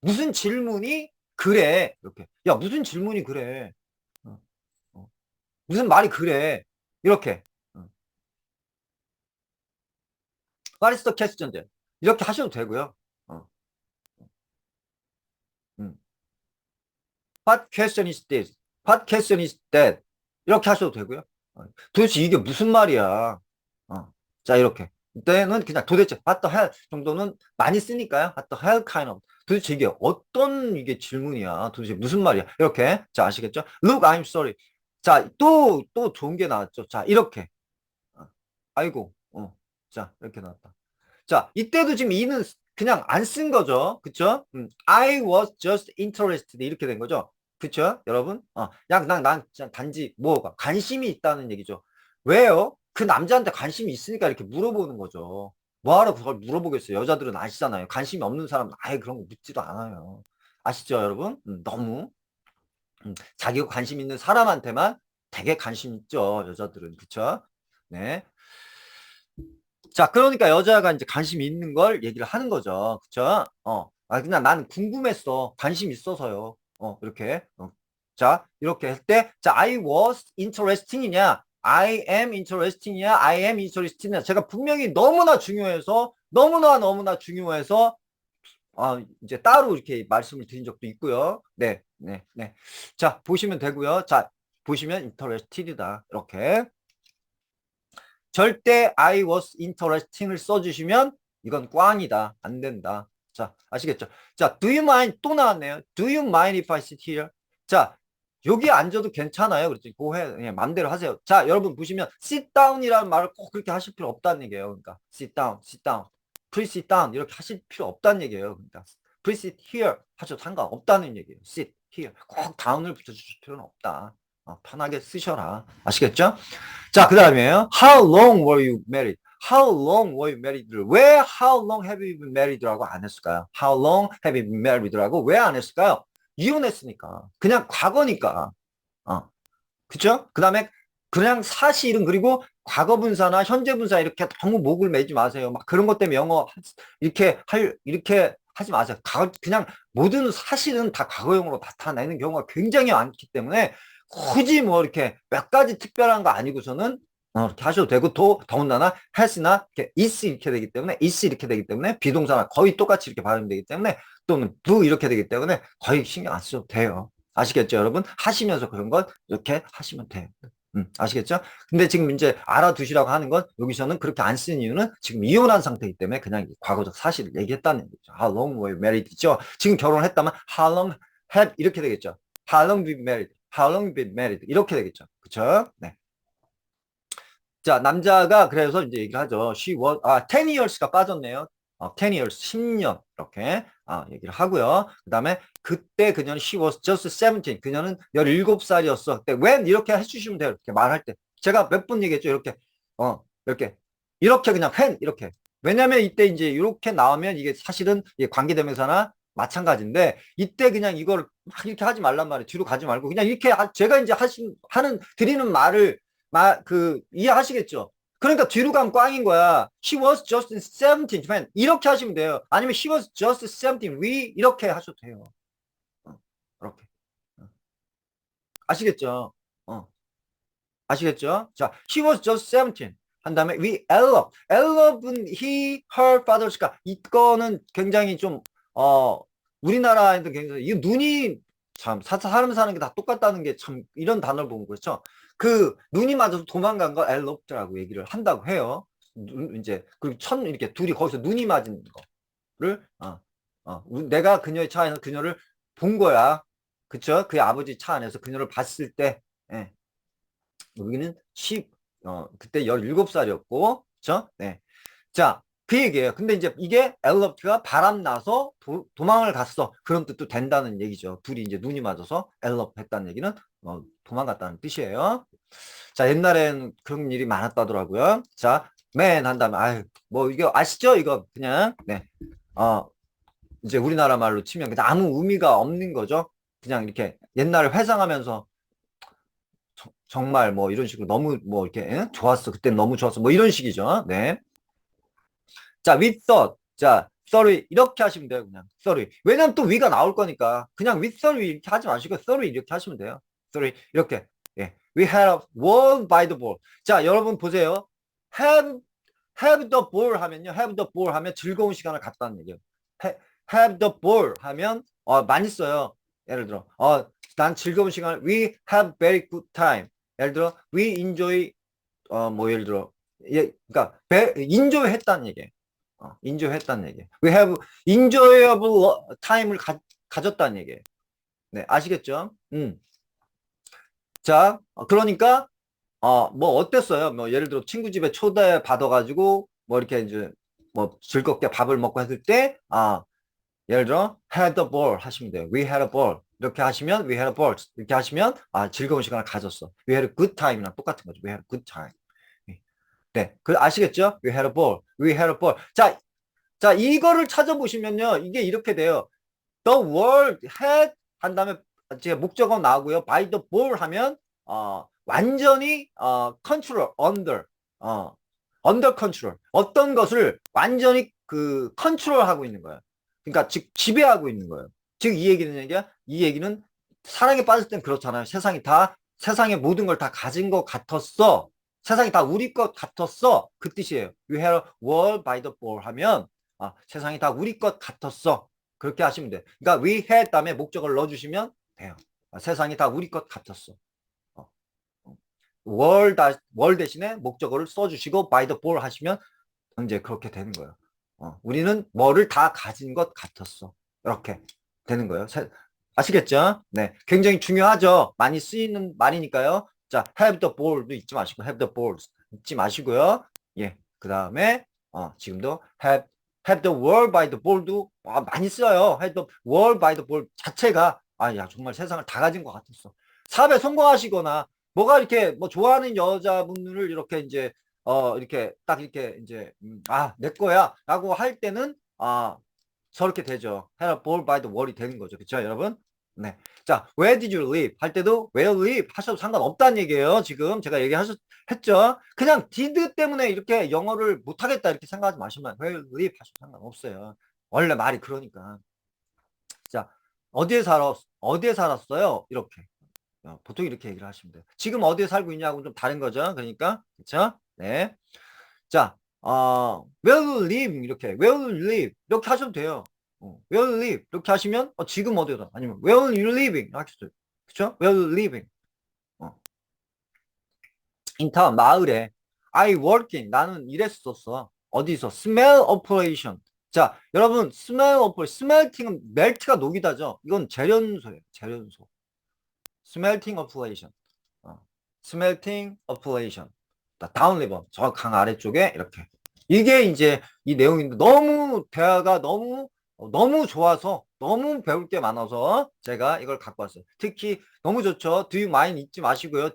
무슨 질문이 그래? 이렇게. 야, 무슨 질문이 그래? 어, 어. 무슨 말이 그래? 이렇게. What is the question then? 이렇게 하셔도 되고요. 어, 음. What question is this? What question is that? 이렇게 하셔도 되고요. 도대체 이게 무슨 말이야? 자, 이렇게. 이때는 그냥 도대체 what the hell 정도는 많이 쓰니까요. what the hell kind of. 도대체 이게 어떤 이게 질문이야? 도대체 무슨 말이야? 이렇게. 자, 아시겠죠? Look, I'm sorry. 자, 또 좋은 게 나왔죠. 자, 이렇게. 아이고, 자, 이렇게 나왔다. 자, 이때도 지금 이는 그냥 안 쓴 거죠. 그쵸? I was just interested. 이렇게 된 거죠. 그쵸? 여러분? 난 단지 뭐가 관심이 있다는 얘기죠. 왜요? 그 남자한테 관심이 있으니까 이렇게 물어보는 거죠. 뭐하러 그걸 물어보겠어요? 여자들은 아시잖아요. 관심이 없는 사람은 아예 그런 거 묻지도 않아요. 아시죠, 여러분? 너무. 자기가 관심 있는 사람한테만 되게 관심 있죠, 여자들은. 그쵸? 네. 자, 그러니까 여자가 이제 관심이 있는 걸 얘기를 하는 거죠. 그쵸? 그냥 나는 궁금했어. 관심 있어서요. 이렇게. 자, 이렇게 할 때, 자, I was interesting이냐, I am interesting이냐, I am interesting이냐. 제가 분명히 너무나 중요해서, 이제 따로 이렇게 말씀을 드린 적도 있고요. 네, 네, 네. 자, 보시면 되고요. 자, 보시면 interested이다. 이렇게. 절대 I was interesting을 써주시면 이건 꽝이다. 안 된다. 자, 아시겠죠? 자, do you mind? 또 나왔네요. Do you mind if I sit here? 자, 여기 앉아도 괜찮아요. 그렇지. 고해. 예, 맘대로 하세요. 자, 여러분 보시면 sit down이라는 말을 꼭 그렇게 하실 필요 없다는 얘기예요. 그러니까 sit down, sit down. please sit down 이렇게 하실 필요 없다는 얘기예요. 그러니까 please sit here 하셔도 상관없다는 얘기예요. sit here. 꼭 down을 붙여주실 필요는 없다. 편하게 쓰셔라. 아시겠죠? 자, 그 다음에요. How long were you married? How long were you married를 왜 How long have you been married라고 안 했을까요? How long have you been married라고 왜 안 했을까요? 이혼했으니까. 그냥 과거니까. 그쵸? 그 다음에 그냥 사실은 그리고 과거 분사나 현재 분사 이렇게 너무 목을 매지 마세요. 막 그런 것 때문에 영어 이렇게 하지 마세요. 그냥 모든 사실은 다 과거형으로 나타내는 경우가 굉장히 많기 때문에 굳이 뭐 이렇게 몇 가지 특별한 거 아니고서는 이렇게 하셔도 되고 더군다나 has나 이렇게 is 이렇게 되기 때문에 is 이렇게 되기 때문에 비동사나 거의 똑같이 이렇게 발음이 되기 때문에 또는 do 이렇게 되기 때문에 거의 신경 안 쓰셔도 돼요. 아시겠죠, 여러분? 하시면서 그런 것 이렇게 하시면 돼요. 아시겠죠? 근데 지금 이제 알아두시라고 하는 건 여기서는 그렇게 안 쓰는 이유는 지금 이혼한 상태이기 때문에 그냥 과거적 사실을 얘기했다는 얘기죠. How long were you married죠? 지금 결혼했다면 How long have 이렇게 되겠죠. How long been married? How long been married? 이렇게 되겠죠. 그쵸? 네. 자, 남자가 그래서 이제 얘기를 하죠. She was, 10 years가 빠졌네요. 10 years, 10년. 이렇게, 얘기를 하고요. 그 다음에 그때 그녀는 she was just 17. 그녀는 17살이었어. 그때 when 이렇게 해주시면 돼요. 이렇게 말할 때. 제가 몇 번 얘기했죠. 이렇게, 이렇게. 이렇게 그냥 when, 이렇게. 왜냐면 이때 이제 이렇게 나오면 이게 사실은 관계대명사나 마찬가지인데 이때 그냥 이걸 막 이렇게 하지 말란 말이에요. 뒤로 가지 말고 그냥 이렇게 제가 이제 드리는 말을 이해하시겠죠? 그러니까 뒤로 가면 꽝인 거야. She was just 17. Man. 이렇게 하시면 돼요. 아니면 she was just 17. We 이렇게 하셔도 돼요. 이렇게. 아시겠죠? 아시겠죠? 자, she was just 17. 한 다음에 we eloped. eloped는 he, her, father's. 이거는 굉장히 좀 우리나라에도 굉장히 이 눈이 참 사람 사는 게 다 똑같다는 게 참 이런 단어를 보면 그렇죠. 그 눈이 맞아서 도망간 거 eloped라고 얘기를 한다고 해요. 이제 그리고 이렇게 둘이 거기서 눈이 맞은 거를 내가 그녀의 차에서 그녀를 본 거야. 그쵸? 그의 아버지 차 안에서 그녀를 봤을 때, 예. 여기는 그때 17살이었고, 그쵸? 네. 자, 그 얘기예요. 근데 이제 이게 엘럽트가 바람 나서 도망을 갔어. 그런 뜻도 된다는 얘기죠. 둘이 이제 눈이 맞아서 엘럽 했다는 얘기는 도망갔다는 뜻이에요. 자, 옛날엔 그런 일이 많았다더라고요. 자, 맨 한 다음에 아유, 뭐 이거 아시죠? 이거 그냥 네. 어, 이제 우리나라 말로 치면 그냥 아무 의미가 없는 거죠. 그냥 이렇게 옛날을 회상하면서 정말 뭐 이런 식으로 너무 뭐 이렇게 좋았어. 그때 너무 좋았어. 뭐 이런 식이죠. 네. 자, we thought. 자, sorry. 이렇게 하시면 돼요. 그냥 sorry. 왜냐면 또 위가 나올 거니까. 그냥 with sorry 이렇게 하지 마시고 sorry 이렇게 하시면 돼요. sorry. 이렇게. 예. We had a won by the ball. 자, 여러분 보세요. have have the ball 하면요. have the ball 하면 즐거운 시간을 갖다는 얘기예요. have the ball 하면 많이 써요. 예를 들어 난 즐거운 시간을 we have very good time. 예를 들어 we enjoy 뭐 예를 들어 그러니까 enjoy 했다는 얘기예요. enjoy 했다는 얘기예요. we have enjoyable time을 가졌다는 얘기예요. 네, 아시겠죠? 자, 그러니까 뭐 어땠어요? 뭐 예를 들어 친구 집에 초대 받아가지고 뭐 이렇게 이제 뭐 즐겁게 밥을 먹고 했을 때 예를 들어 had a ball 하시면 돼요. We had a ball 이렇게 하시면 we had a ball 이렇게 하시면 즐거운 시간을 가졌어. We had a good time이랑 똑같은 거죠. We had a good time. 네, 그 아시겠죠? We had a ball. We had a ball. 자 이거를 찾아보시면요, 이게 이렇게 돼요. The world had 한 다음에 제 목적어 나오고요. By the ball 하면 완전히 control under under control 어떤 것을 완전히 그 컨트롤하고 있는 거예요. 그러니까 즉 지배하고 있는 거예요. 즉 이 얘기는 얘기야. 이 얘기는 사랑에 빠질 땐 그렇잖아요. 세상의 모든 걸 다 가진 것 같았어. 세상이 다 우리 것 같았어. 그 뜻이에요. You had a world by the ball 하면 세상이 다 우리 것 같았어. 그렇게 하시면 돼요. 그러니까 we had 다음에 목적어를 넣어주시면 돼요. 세상이 다 우리 것 같았어. 어, 월 대신에 목적어를 써주시고 by the ball 하시면 이제 그렇게 되는 거예요. 우리는 뭐를 다 가진 것 같았어. 이렇게 되는 거예요. 아시겠죠? 네, 굉장히 중요하죠. 많이 쓰이는 말이니까요. 자, have the ball도 잊지 마시고 have the balls 잊지 마시고요. 예, 그 다음에 지금도 have the world by the ball도 많이 써요. have the world by the ball 자체가 야 정말 세상을 다 가진 것 같았어. 사업에 성공하시거나 뭐가 이렇게 뭐 좋아하는 여자분을 이렇게 이제 이렇게 딱 이렇게 이제 내 거야 라고 할 때는 저렇게 되죠. had a ball by the wall이 되는 거죠. 그쵸 여러분? 네. 자, where did you live? 할 때도 where live 하셔도 상관없다는 얘기예요. 지금 제가 했죠. 그냥 did 때문에 이렇게 영어를 못하겠다 이렇게 생각하지 마시면 where live 하셔도 상관없어요. 원래 말이 그러니까. 자, 어디에 살았어요? 이렇게. 보통 이렇게 얘기를 하시면 돼요. 지금 어디에 살고 있냐고 좀 다른 거죠. 그러니까. 그쵸? 네. 자, where you live 이렇게 where you live 이렇게 하셔도 돼요. where you live 이렇게 하시면 지금 어디서 아니면 where you living 이렇게 하셔도 돼요. 그쵸? where you living in town 마을에 I working 나는 일했었어. 어디서 smell operation. 자, 여러분 smell operation 스멜팅은 멜트가 녹이다죠. 이건 재련소예요. 재련소. smelting operation. smelting operation. 다운 리버 저 강 아래쪽에 이렇게 이게 이제 이 내용인데 너무 대화가 너무 좋아서 너무 배울 게 많아서 제가 이걸 갖고 왔어요. 특히 너무 좋죠. Do you mind 잊지 마시고요.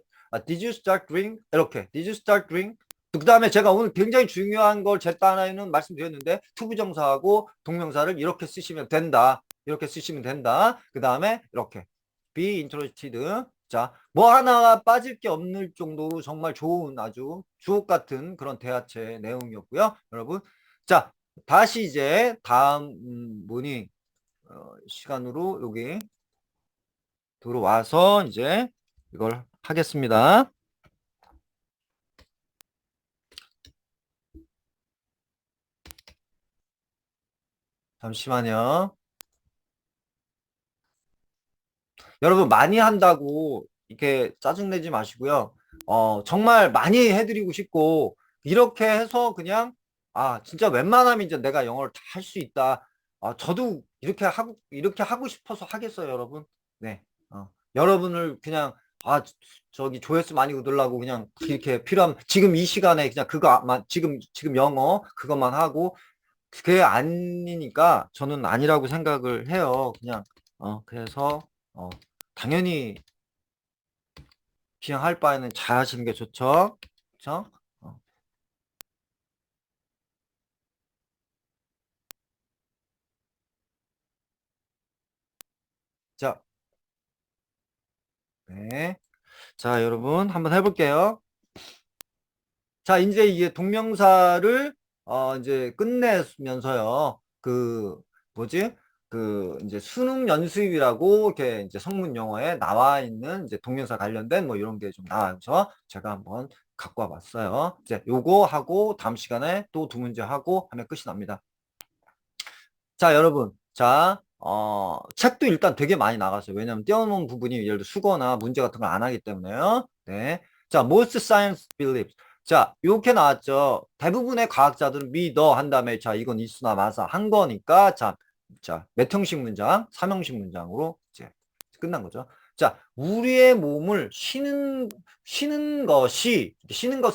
Did you start drink? 이렇게 Did you start drink? 그 다음에 제가 오늘 굉장히 중요한 걸 제단에는 말씀드렸는데 투부정사하고 동명사를 이렇게 쓰시면 된다. 이렇게 쓰시면 된다. 그 다음에 이렇게 be interested. 자, 뭐 하나가 빠질 게 없는 정도로 정말 좋은 아주 주옥 같은 그런 대화체 내용이었고요. 여러분. 자, 다시 이제 다음 모닝 시간으로 여기 들어와서 이제 이걸 하겠습니다. 잠시만요. 여러분 많이 한다고 이렇게 짜증내지 마시고요. 정말 많이 해드리고 싶고 이렇게 해서 그냥 진짜 웬만하면 이제 내가 영어를 다 할 수 있다. 저도 이렇게 하고 싶어서 하겠어요, 여러분? 네. 여러분을 그냥, 저기 조회수 많이 얻으려고 그냥 이렇게 필요하면, 지금 이 시간에 그냥 지금 영어 그것만 하고, 그게 아니니까 저는 아니라고 생각을 해요. 그냥, 그래서, 당연히 그냥 할 바에는 잘 하시는 게 좋죠. 그쵸? 어. 자, 네. 자, 여러분, 한번 해볼게요. 자, 이제 이게 동명사를, 이제 끝내면서요. 뭐지? 이제 수능 연습이라고, 이렇게 이제 성문 용어에 나와 있는 이제 동명사 관련된 뭐 이런 게 좀 나와서 제가 한번 갖고 와봤어요. 이제 요거 하고 다음 시간에 또 두 문제 하고 하면 끝이 납니다. 자, 여러분. 자, 책도 일단 되게 많이 나갔어요. 왜냐면 띄워놓은 부분이 예를 들어 수거나 문제 같은 걸 안 하기 때문에요. 네. 자, most science believes. 자, 이렇게 나왔죠. 대부분의 과학자들은 믿어 한 다음에 자, 이건 이수나 마사 한 거니까 자, 몇 형식 문장? 3형식 문장으로 이제 끝난 거죠. 자, 우리의 몸을 쉬는 것에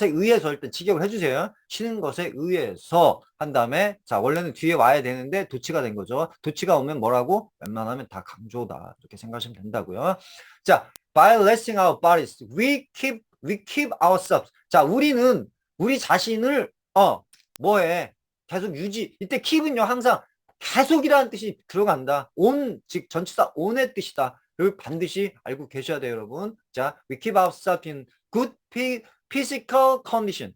의해서 일단 직역을 해주세요. 쉬는 것에 의해서 한 다음에, 자, 원래는 뒤에 와야 되는데 도치가 된 거죠. 도치가 오면 뭐라고? 웬만하면 다 강조다. 이렇게 생각하시면 된다고요. 자, by resting our bodies, we keep ourselves. 자, 우리 자신을, 뭐해? 계속 유지. 이때 keep은요, 항상 계속이라는 뜻이 들어간다. 즉 전치사 on의 뜻이다. 를 반드시 알고 계셔야 돼요, 여러분. 자, we keep ourselves in good physical condition.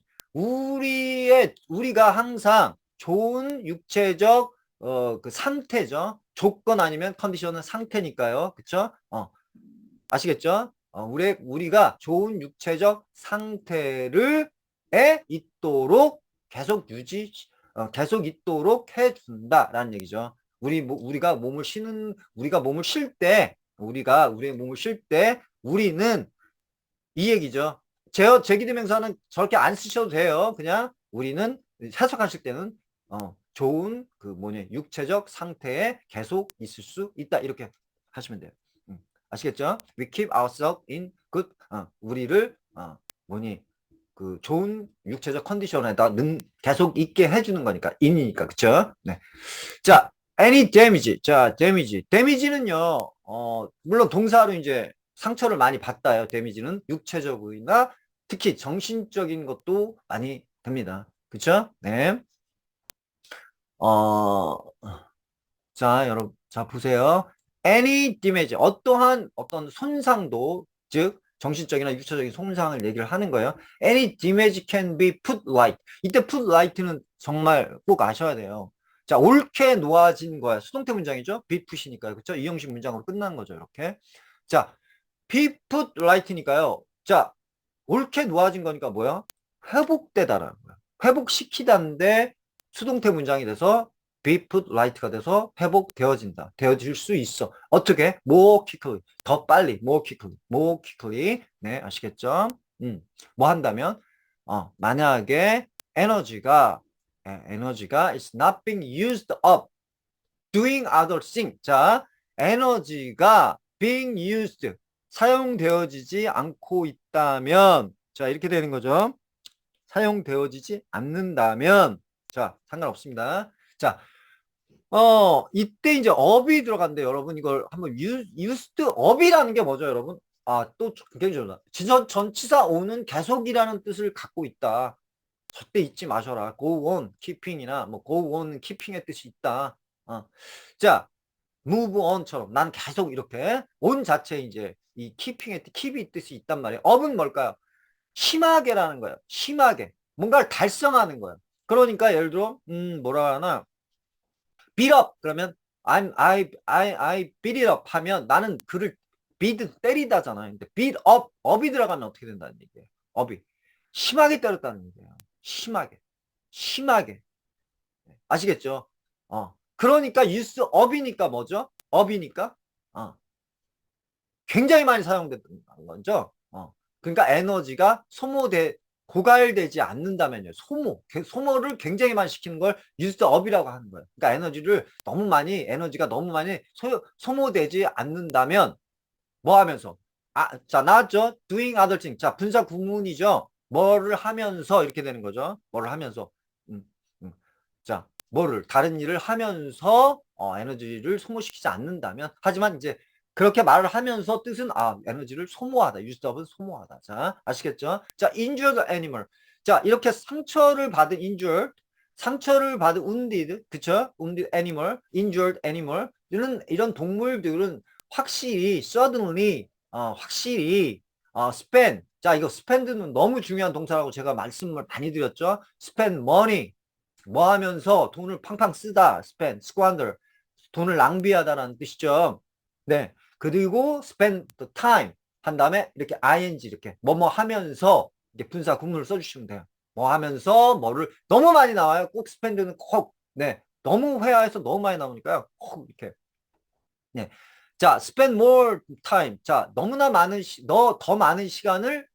우리가 항상 좋은 육체적 그 상태죠. 조건 아니면 컨디션은 상태니까요. 그쵸? 아시겠죠? 우리가 좋은 육체적 상태를 있도록 계속 있도록 해준다라는 얘기죠. 우리가 몸을 쉴 때, 우리의 몸을 쉴 때, 우리는 이 얘기죠. 제기대명사는 저렇게 안 쓰셔도 돼요. 그냥 우리는 해석하실 때는, 좋은 육체적 상태에 계속 있을 수 있다. 이렇게 하시면 돼요. 아시겠죠? We keep ourselves in good, 우리를, 좋은 육체적 컨디션에다 계속 있게 해주는 거니까, 인이니까, 그쵸? 네. 자, any damage. 자, damage는요, 물론 동사로 이제 상처를 많이 받다요. damage는 육체적이나 특히 정신적인 것도 많이 됩니다. 그쵸? 네. 어, 자, 여러분, 자, 보세요. any damage. 어떤 손상도, 즉, 정신적이나 육체적인 손상을 얘기를 하는 거예요. any damage can be put right. 이때 put right는 정말 꼭 아셔야 돼요. 자, 옳게 놓아진 거야. 수동태 문장이죠? be put이니까요. 그쵸? 이 형식 문장으로 끝난 거죠. 이렇게. 자, be put right니까요. 자, 옳게 놓아진 거니까 뭐야? 회복되다라는 거야. 회복시키다인데 수동태 문장이 돼서 be put right가 돼서 회복되어진다. 되어질 수 있어. 어떻게? more quickly. 더 빨리. more quickly. 네, 아시겠죠? 뭐 한다면? 만약에 에너지가 is not being used up doing other things. 자, 에너지가 being used, 사용되어지지 않고 있다면, 자, 이렇게 되는 거죠. 사용되어지지 않는다면, 자, 상관없습니다. 자, 이때 이제 up이 들어간대, 여러분. 이걸 한번 used up이라는 게 뭐죠, 여러분? 또 굉장히 좋다. 전치사 o는 계속이라는 뜻을 갖고 있다. 절대 잊지 마셔라. go on, keeping이나 뭐 go on, keeping의 뜻이 있다. 자, move on처럼 난 계속 이렇게 on 자체에 이제 이 keep이 뜻이 있단 말이에요. up은 뭘까요? 심하게라는 거예요. 심하게 뭔가를 달성하는 거예요. 그러니까 예를 들어 뭐라 하나 beat up 그러면 I beat it up 하면 나는 그를 beat 때리다잖아요. 근데 beat up이 들어가면 어떻게 된다는 얘기예요. up이 심하게 때렸다는 얘기예요. 심하게 아시겠죠? 그러니까 use up이니까 뭐죠? up이니까 굉장히 많이 사용됐던 거죠. 그러니까 에너지가 고갈되지 않는다면요. 소모를 굉장히 많이 시키는 걸 used up이라고 하는 거예요. 그러니까 에너지가 너무 많이 소모되지 않는다면 뭐 하면서? 자, 나왔죠? doing other thing. 자, 분사 구문이죠. 뭐를 하면서 이렇게 되는 거죠. 뭐를 하면서. 음, 음. 자, 다른 일을 하면서 에너지를 소모시키지 않는다면, 하지만 이제 그렇게 말을 하면서 뜻은 에너지를 소모하다. used up은 소모하다. 자, 아시겠죠? 자, injured animal. 자, 이렇게 상처를 받은 wounded, 그쵸? wounded animal, injured animal. 이런 동물들은 확실히 suddenly spend. 자, 이거 spend는 너무 중요한 동사라고 제가 말씀을 많이 드렸죠. spend money. 뭐 하면서 돈을 팡팡 쓰다. spend, squander. 돈을 낭비하다라는 뜻이죠. 네. 그리고 spend the time 한 다음에 이렇게 ing 이렇게 뭐뭐 하면서 이렇게 분사 구문을 써주시면 돼요. 뭐 하면서 뭐를 너무 많이 나와요. 꼭 spend는 꼭. 네. 너무 회화해서 너무 많이 나오니까요. 꼭 이렇게. 네. 자, spend more time. 자, 더 많은 시간을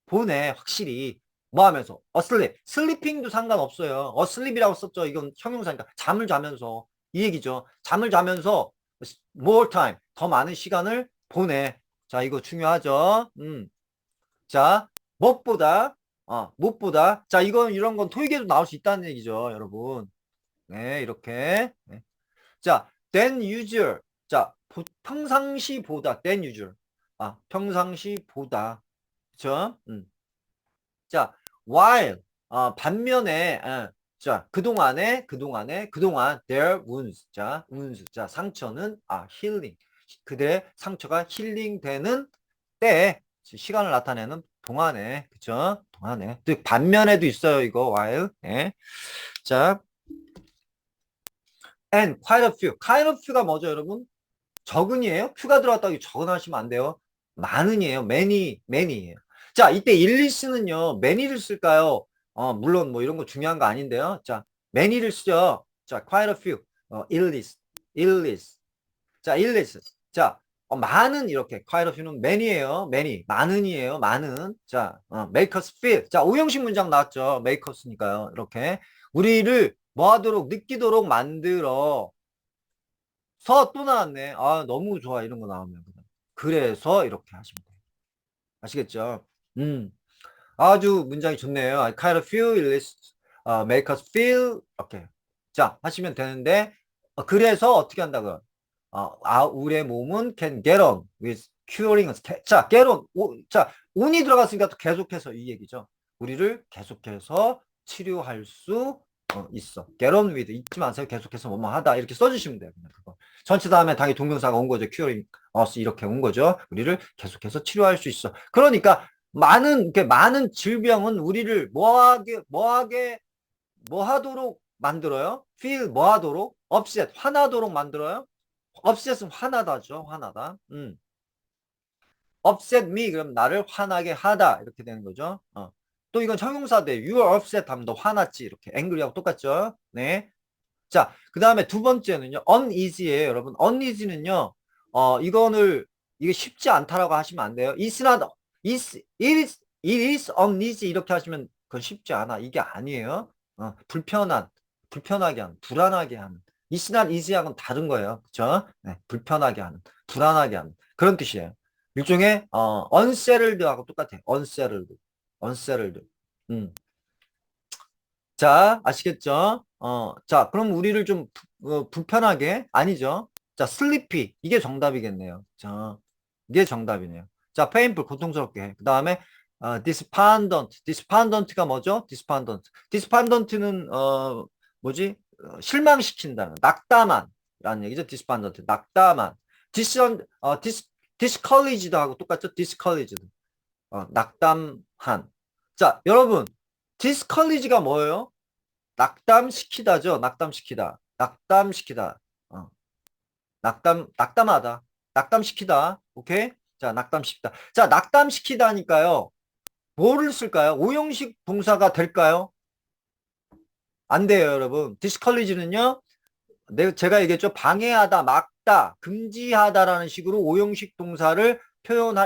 보내, 확실히. 뭐 하면서? asleep. sleeping도 상관없어요. asleep이라고 썼죠. 이건 형용사니까. 잠을 자면서. 이 얘기죠. 잠을 자면서 more time. 더 많은 시간을 보내. 자, 이거 중요하죠. 자, 무엇보다. 자, 이런 건 토익에도 나올 수 있다는 얘기죠, 여러분. 네, 이렇게. 네. 자, than usual. 자, 평상시보다 than usual. 평상시보다. 그쵸? 자, while. 반면에, 그동안 their wounds. 자, wounds. 자, 상처는, healing. 그들의 상처가 힐링되는 때, 시간을 나타내는 동안에, 그쵸? 동안에. 반면에도 있어요, 이거, while. 네. 자, and quite a few. quite a few가 뭐죠, 여러분? 적은이에요? 퓨가 들어갔다고 적은 하시면 안 돼요. 많은이에요. many이에요. 자, 이때 일리스는요, many를 쓸까요? 물론 뭐 이런 거 중요한 거 아닌데요. 자, many를 쓰죠. 자, quite a few. illis. 자, illis. 자, 많은 이렇게 quite a few는 many예요. 많은이에요. 많은. 자, make us feel. 자, 오형식 문장 나왔죠. make us니까요. 이렇게 우리를 뭐 하도록 느끼도록 만들어. 또 나왔네. 너무 좋아. 이런 거 나오면. 그래서 이렇게 하시면 돼요. 아시겠죠? 아주 문장이 좋네요. I kind of feel it make us feel 이렇게. 자, 하시면 되는데, 그래서 어떻게 한다고요? 우리의 몸은 can get on with curing us. 자, get on. 자, on이 들어갔으니까 또 계속해서 이 얘기죠. 우리를 계속해서 치료할 수 있어. get on with. 잊지 마세요. 계속해서 뭐뭐 하다. 이렇게 써주시면 돼요. 그냥 그거. 전체 다음에 당연히 동명사가 온 거죠. curing us 이렇게 온 거죠. 우리를 계속해서 치료할 수 있어. 그러니까 많은 질병은 우리를 뭐 하도록 만들어요? feel 뭐 하도록? upset 화나도록 만들어요? upset은 화나다죠. 화나다. upset me 그럼 나를 화나게 하다 이렇게 되는 거죠. 또 이건 형용사대 you are upset 하면 너 화났지 이렇게 angry하고 똑같죠. 네. 자, 그 다음에 두 번째는요. uneasy예요, 여러분. uneasy는요. 이게 쉽지 않다라고 하시면 안 돼요. it is uneasy 이렇게 하시면 그건 쉽지 않아. 이게 아니에요. 불편하게 하는, 불안하게 하는. it's not easy하고는 다른 거예요. 그쵸? 네, 불편하게 하는, 불안하게 하는. 그런 뜻이에요. 일종의, unsettled하고 똑같아요. unsettled. 자, 아시겠죠? 자, 그럼 우리를 좀 불편하게 아니죠? 자, sleepy 이게 정답이겠네요. 자, 이게 정답이네요. 자, painful 고통스럽게 해. 그 다음에 despondent가 뭐죠? despondent는 뭐지? 실망시킨다는 낙담한라는 얘기죠. despondent 낙담한. discouraged 하고 똑같죠? discouraged 낙담한. 자, 여러분 discourage가 뭐예요? 낙담시키다죠. 낙담시키다. 낙담하다. 낙담시키다. 오케이? 자, 낙담시키다. 자, 낙담시키다니까요. 뭐를 쓸까요? 오형식 동사가 될까요? 안 돼요, 여러분. discourage는요. 제가 얘기했죠. 방해하다, 막다, 금지하다라는 식으로 오형식 동사를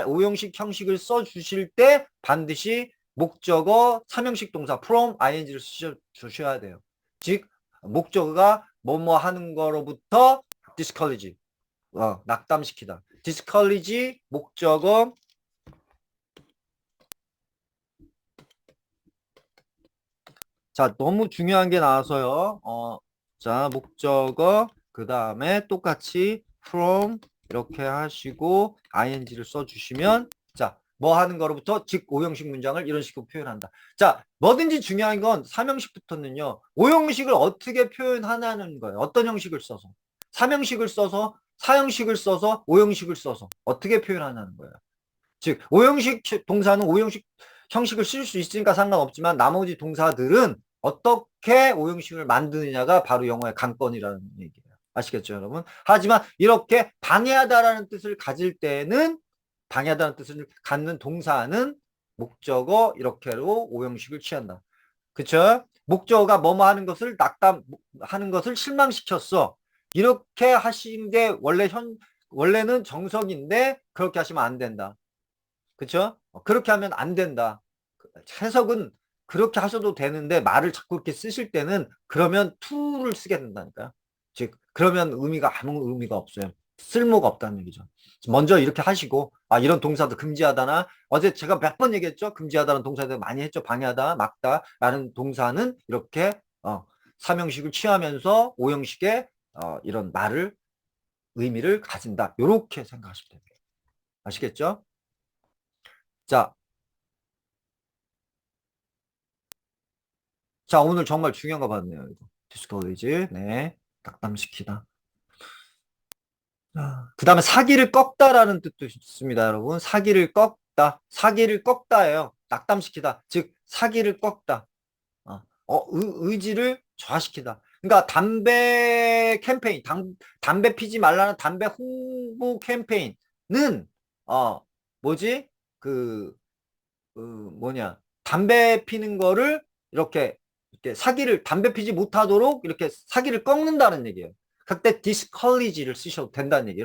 오형식 형식을 써 주실 때 반드시 목적어, 삼형식 동사 from ing를 주셔야 돼요. 즉 목적어가 뭐뭐 하는 거로부터 discourage, 낙담시키다. discourage 목적어. 자, 너무 중요한 게 나와서요. 자, 목적어, 그 다음에 똑같이 from 이렇게 하시고 ing를 써주시면, 자, 뭐 하는 거로부터 즉 오형식 문장을 이런 식으로 표현한다. 자, 뭐든지 중요한 건 삼형식부터는요. 오형식을 어떻게 표현하냐는 거예요. 어떤 형식을 써서. 삼형식을 써서, 사형식을 써서, 오형식을 써서 어떻게 표현하냐는 거예요. 즉 오형식 동사는 오형식 형식을 쓸 수 있으니까 상관없지만 나머지 동사들은 어떻게 오형식을 만드느냐가 바로 영어의 관건이라는 얘기예요. 아시겠죠, 여러분? 하지만 이렇게 방해하다라는 뜻을 가질 때는, 방해하다는 뜻을 갖는 동사는 목적어 이렇게로 오형식을 취한다. 그쵸? 목적어가 뭐뭐 하는 것을 낙담하는 것을 실망시켰어. 이렇게 하시는 게 원래는 정석인데 그렇게 하시면 안 된다. 그쵸? 그렇게 하면 안 된다. 해석은 그렇게 하셔도 되는데 말을 자꾸 이렇게 쓰실 때는 그러면 to를 쓰게 된다니까요. 즉 그러면 아무 의미가 없어요. 쓸모가 없다는 얘기죠. 먼저 이렇게 하시고, 이런 동사도 금지하다나, 어제 제가 몇 번 얘기했죠. 금지하다는 동사들 많이 했죠. 방해하다, 막다 라는 동사는 이렇게 삼형식을 취하면서 오형식의 이런 말을 의미를 가진다. 이렇게 생각하시면 됩니다. 아시겠죠? 자, 자, 오늘 정말 중요한 거 봤네요. 이거. 디스커리지. 네. 낙담시키다. 그 다음에 사기를 꺾다라는 뜻도 있습니다, 여러분. 사기를 꺾다. 사기를 꺾다예요. 낙담시키다. 즉, 사기를 꺾다. 의지를 저하시키다. 그러니까 담배 캠페인, 담배 피지 말라는 담배 홍보 캠페인은, 뭐지? 그, 뭐냐. 담배 피는 거를 이렇게 담배 피지 못하도록 이렇게 사기를 꺾는다는 얘기예요. 그때 discourage를 쓰셔도 된다는 얘기.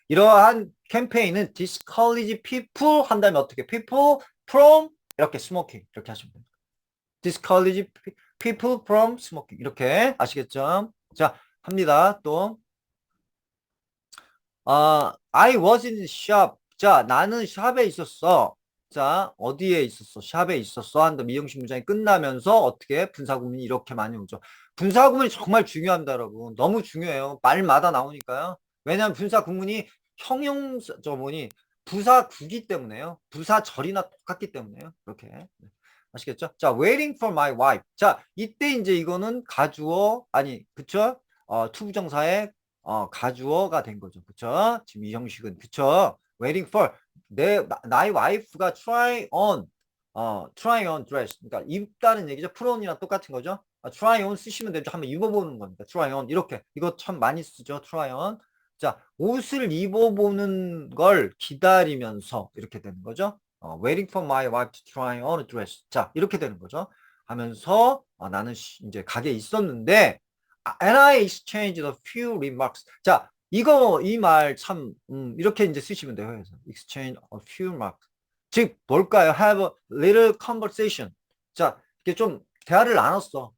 이러한 캠페인은 discourage people 한 다음에 어떻게 people from 이렇게 smoking 이렇게 하시면 됩니다. discourage people from smoking 이렇게 아시겠죠? 자, 합니다. 또 I was in shop. 자, 나는 샵에 있었어. 자, 어디에 있었어? 샵에 있었어. 한다. 미형식 문장이 끝나면서 어떻게 분사구문이 이렇게 많이 오죠. 분사구문이 정말 중요합니다, 여러분. 너무 중요해요. 말마다 나오니까요. 왜냐하면 분사구문이 형용사구문이 부사구기 때문에요. 부사절이나 똑같기 때문에요. 그렇게. 네. 아시겠죠? 자, waiting for my wife. 자, 이때 이제 이거는 가주어, 아니, 그쵸? 투부정사의 가주어가 된 거죠. 그쵸? 지금 이 형식은, 그쵸? waiting for, 나의 와이프가 try on dress. 그러니까 입다는 얘기죠. put on이랑 똑같은 거죠. try on 쓰시면 되죠. 한번 입어보는 거니까. try on. 이렇게. 이거 참 많이 쓰죠. try on. 자, 옷을 입어보는 걸 기다리면서 이렇게 되는 거죠. waiting for my wife to try on a dress. 자, 이렇게 되는 거죠. 하면서, 나는 이제 가게에 있었는데, and I exchanged a few remarks. 자, 이 말 참, 이렇게 이제 쓰시면 돼요. 그래서 exchange a few remarks. 즉, 뭘까요? have a little conversation. 자, 이렇게 좀 대화를 나눴어.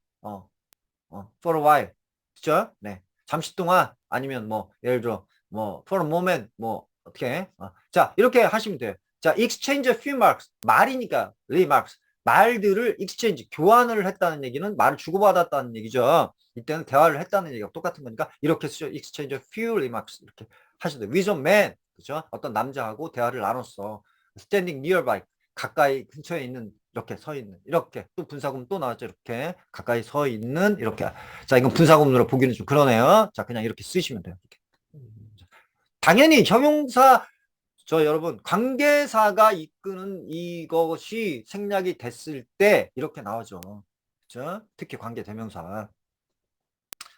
for a while. 그죠? 네. 잠시 동안, 아니면 뭐, 예를 들어, 뭐, for a moment, 뭐, 어떻게, 자, 이렇게 하시면 돼요. 자, exchange a few marks. 말이니까, remarks. 말들을 exchange, 교환을 했다는 얘기는 말을 주고받았다는 얘기죠. 이때는 대화를 했다는 얘기가 똑같은 거니까, 이렇게 쓰죠. exchange a few remarks. 이렇게 하셔도 돼요. with a man. 그죠? 어떤 남자하고 대화를 나눴어. standing nearby. 가까이 근처에 있는, 이렇게 서 있는, 이렇게 또 분사구문 또 나왔죠. 이렇게 가까이 서 있는, 이렇게. 자, 이건 분사구문으로 보기는 좀 그러네요. 자, 그냥 이렇게 쓰시면 돼요. 이렇게. 당연히 형용사, 여러분 관계사가 이끄는 이것이 생략이 됐을 때 이렇게 나오죠. 그렇죠? 특히 관계 대명사.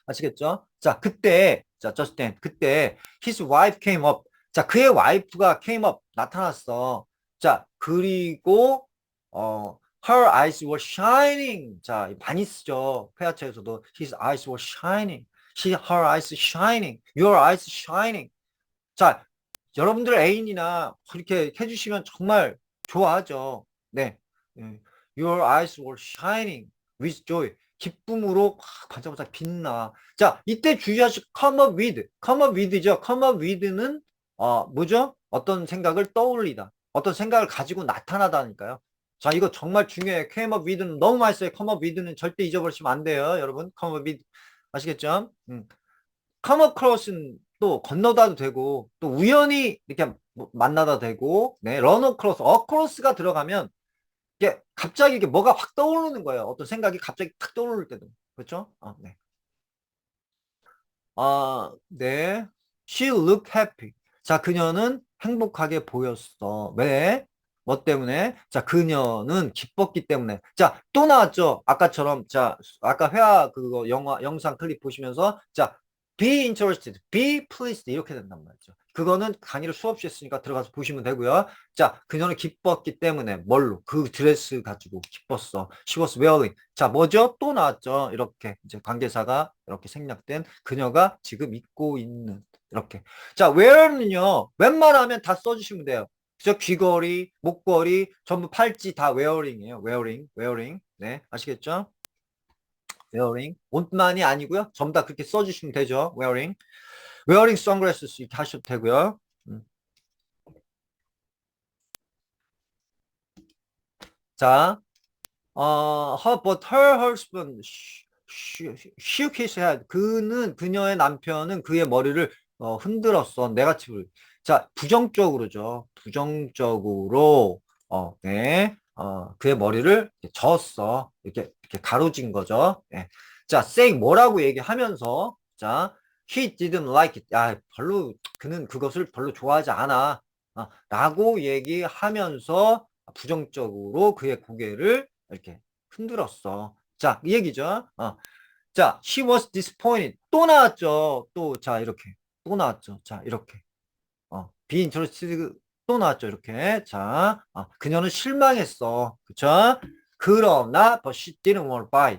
아시겠죠? 자, 그때, 자, just then, 그때 his wife came up. 자, 그의 와이프가 came up, 나타났어. 자, 그리고 her eyes were shining. 자, 많이 쓰죠. 회화체에서도 his eyes were shining. her eyes shining. your eyes shining. 자, 여러분들 애인이나 그렇게 해주시면 정말 좋아하죠. 네. Your eyes were shining with joy. 기쁨으로 막 반짝반짝 빛나. 자, 이때 주의하실 come up with. come up with죠. come up with는 뭐죠? 어떤 생각을 떠올리다. 어떤 생각을 가지고 나타나다니까요. 자, 이거 정말 중요해요. came up with는 너무 많이 써요. come up with는 절대 잊어버리시면 안 돼요. 여러분, come up with. 아시겠죠? come across는 또 건너다도 되고, 또 우연히 이렇게 만나다 되고, 네, run across, across가 들어가면 이게 갑자기 이게 뭐가 확 떠오르는 거예요. 어떤 생각이 갑자기 탁 떠오를 때도. 그렇죠? 네. 네. She looked happy. 자, 그녀는 행복하게 보였어. 왜? 뭐 때문에? 자, 그녀는 기뻤기 때문에. 자, 또 나왔죠? 아까처럼. 자, 아까 회화 그거 영상 클립 보시면서 자, be interested, be pleased 이렇게 된단 말이죠. 그거는 강의를 수없이 했으니까 들어가서 보시면 되고요. 자, 그녀는 기뻤기 때문에 뭘로? 그 드레스 가지고 기뻤어. She was wearing. 자, 뭐죠? 또 나왔죠. 이렇게 이제 관계사가 이렇게 생략된 그녀가 지금 입고 있는 이렇게. 자, wear는요. 웬만하면 다 써주시면 돼요. 그죠? 귀걸이, 목걸이, 전부 팔찌 다 wearing이에요. wearing. 네, 아시겠죠? wearing. 옷만이 아니고요. 전부 다 그렇게 써주시면 되죠. wearing sunglasses 이렇게 하셔도 되고요. 자, but her husband shook his head. 그녀의 남편은 그의 머리를 흔들었어. 네가티브. 자, 부정적으로죠. 부정적으로, 네, 그의 머리를 이렇게 저었어. 이렇게 가로진 거죠. 네. 자, saying 뭐라고 얘기하면서, 자, he didn't like it. 야, 그는 그것을 별로 좋아하지 않아. 라고 얘기하면서 부정적으로 그의 고개를 이렇게 흔들었어. 자, 이 얘기죠. 자, she was disappointed. 또 나왔죠. 또, 자, 이렇게. 또 나왔죠. 자, 이렇게. be interested. 또 나왔죠. 이렇게. 자, 그녀는 실망했어. 그쵸? 그러나, but she didn't want to buy.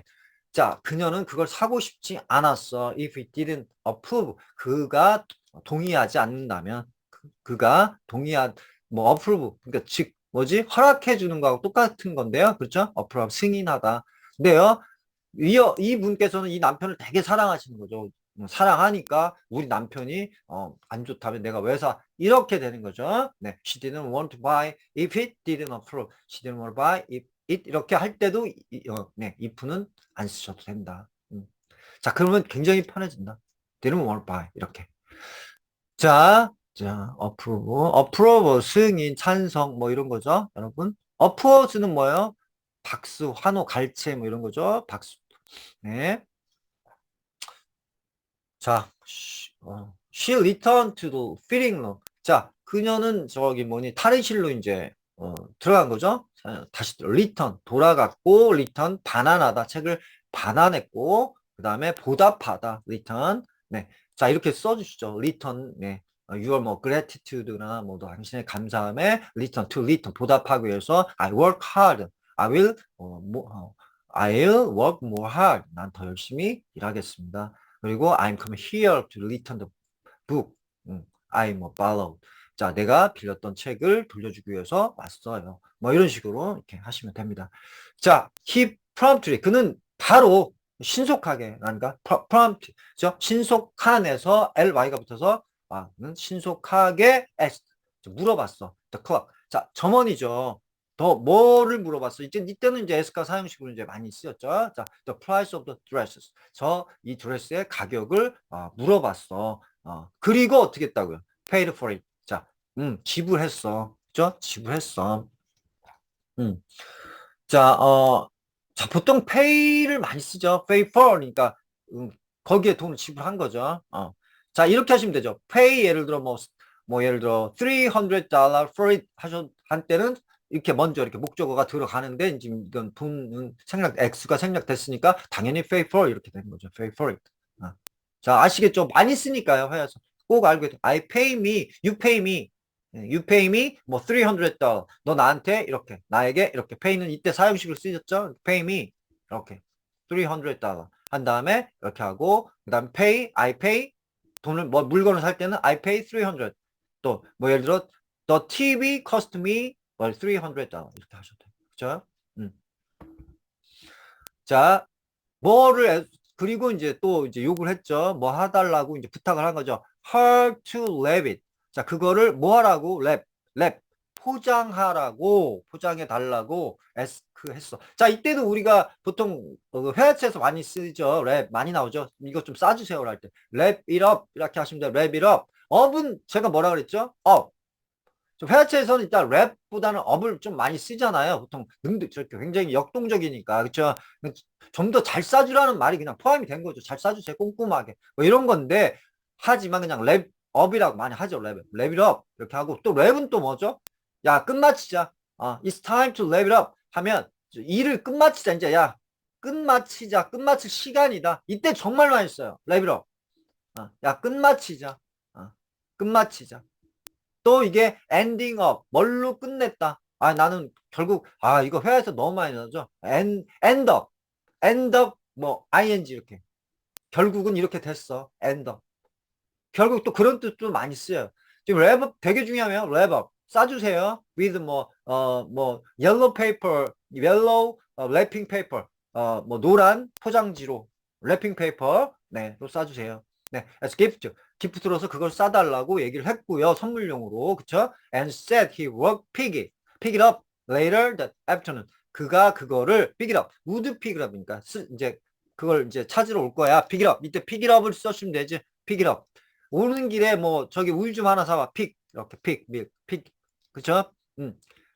자, 그녀는 그걸 사고 싶지 않았어. If it didn't approve. 그가 동의하지 않는다면. 그가 뭐, approve. 그러니까 즉, 뭐지? 허락해 주는 거하고 똑같은 건데요. 그렇죠? approve, 승인하다. 근데요, 이 분께서는 이 남편을 되게 사랑하시는 거죠. 사랑하니까 우리 남편이 안 좋다면 내가 왜 사? 이렇게 되는 거죠. 네, she didn't want to buy if it didn't approve. She didn't want to buy if it 이렇게 할 때도 네, if는 안 쓰셔도 된다. 자, 그러면 굉장히 편해진다. didn't want to buy 이렇게. 자, approve, 승인, 찬성 뭐 이런 거죠, 여러분. applause는 뭐예요? 박수, 환호, 갈채 뭐 이런 거죠. 박수. 네. 자, she returned to the fitting room. 자, 그녀는 저기 뭐니 탈의실로 이제 들어간 거죠. 자, 다시 return 돌아갔고 return 반환하다 책을 반환했고 그 다음에 보답하다 return. 네, 자 이렇게 써주시죠. return. 네, your 뭐 gratitude나 뭐 당신의 감사함에 return 보답하기 위해서 I work hard. I'll work more hard. 난 더 열심히 일하겠습니다. 그리고 I'm come here to return the book. I'm a borrowed. 자, 내가 빌렸던 책을 돌려주기 위해서 왔어요. 뭐 이런 식으로 이렇게 하시면 됩니다. 자, he promptly. 그는 바로 신속하게, 그러니까 prompt, 죠? 신속한에서 ly가 붙어서 신속하게 asked. 물어봤어. The clock. 자, 점원이죠. 더 뭐를 물어봤어? 이때는 이제 에스카 사형식으로 이제 많이 쓰였죠. 자, the price of the dresses. 이 드레스의 가격을 물어봤어. 그리고 어떻게 했다고요? paid for it. 자, 지불했어. 그죠? 지불했어. 음. 자, 자, 보통 pay를 많이 쓰죠. pay for. 그러니까, 거기에 돈을 지불한 거죠. 자, 이렇게 하시면 되죠. pay, 예를 들어, 예를 들어, $300 for it 한 때는 이렇게 먼저 이렇게 목적어가 들어가는데, 지금 이건 돈은 X가 생략됐으니까, 당연히 pay for 이렇게 되는 거죠. pay for it. 자, 아시겠죠? 많이 쓰니까요, 회화에서. 꼭 알고 계세요. I pay me, you pay me. You pay me 뭐 $300. 너 나한테 이렇게 나에게 이렇게 pay는 이때 사용식으로 쓰였죠. pay me 이렇게 $300 한 다음에 이렇게 하고 그다음 pay I pay 돈을 뭐 물건을 살 때는 I pay 300. 또 뭐 예를 들어 the TV cost me 뭐 $300 이렇게 하셔도 돼요. 그죠? 음. 자, 그리고 이제 또 이제 요구를 했죠. 뭐 해달라고 이제 부탁을 한 거죠. her to wrap it. 자, 그거를 뭐 하라고? 랩. 포장해 달라고 했어. 자, 이때도 우리가 보통 회화체에서 많이 쓰죠. 랩 많이 나오죠. 이거 좀 싸주세요. 할 때. 랩 it up. 이렇게 하시면 돼요. 랩 it up. 업은 제가 뭐라 그랬죠? 업. 회화체에서는 일단 랩보다는 업을 좀 많이 쓰잖아요. 보통 저렇게 굉장히 역동적이니까. 그렇죠? 좀 더 잘 싸주라는 말이 그냥 포함이 된 거죠. 잘 싸주세요. 꼼꼼하게. 뭐 이런 건데 하지만 그냥 업이라고 많이 하죠. 랩이업 이렇게 하고 또 랩은 또 뭐죠? 야, 끝마치자. It's time to wrap it up 하면 일을 끝마치자. 이제 야, 끝마치자. 끝마칠 시간이다. 이때 정말 많이 써요. 랩이업. 야, 끝마치자. 끝마치자. 또 이게 엔딩업 뭘로 끝냈다. 나는 결국 이거 회화에서 너무 많이 나죠. 엔드업 뭐 ing 이렇게 결국은 이렇게 됐어. 엔드업 결국 또 그런 뜻도 많이 쓰여요. 지금 랩업 되게 중요하면 랩업 싸주세요. with 뭐 yellow paper, yellow wrapping paper, 뭐 노란 포장지로 랩핑 페이퍼 또 싸주세요. 네, as gift. 기프트로서 그걸 싸달라고 얘기를 했고요. 선물용으로. 그쵸? And said he would pick it up later that afternoon. 그가 그거를 pick it up. would pick it up이니까 이제 그걸 이제 찾으러 올 거야. pick it up. 이때 pick it up을 써주시면 되지. pick it up. 오는 길에 뭐 저기 우유 좀 하나 사와. 이렇게 픽. 그쵸?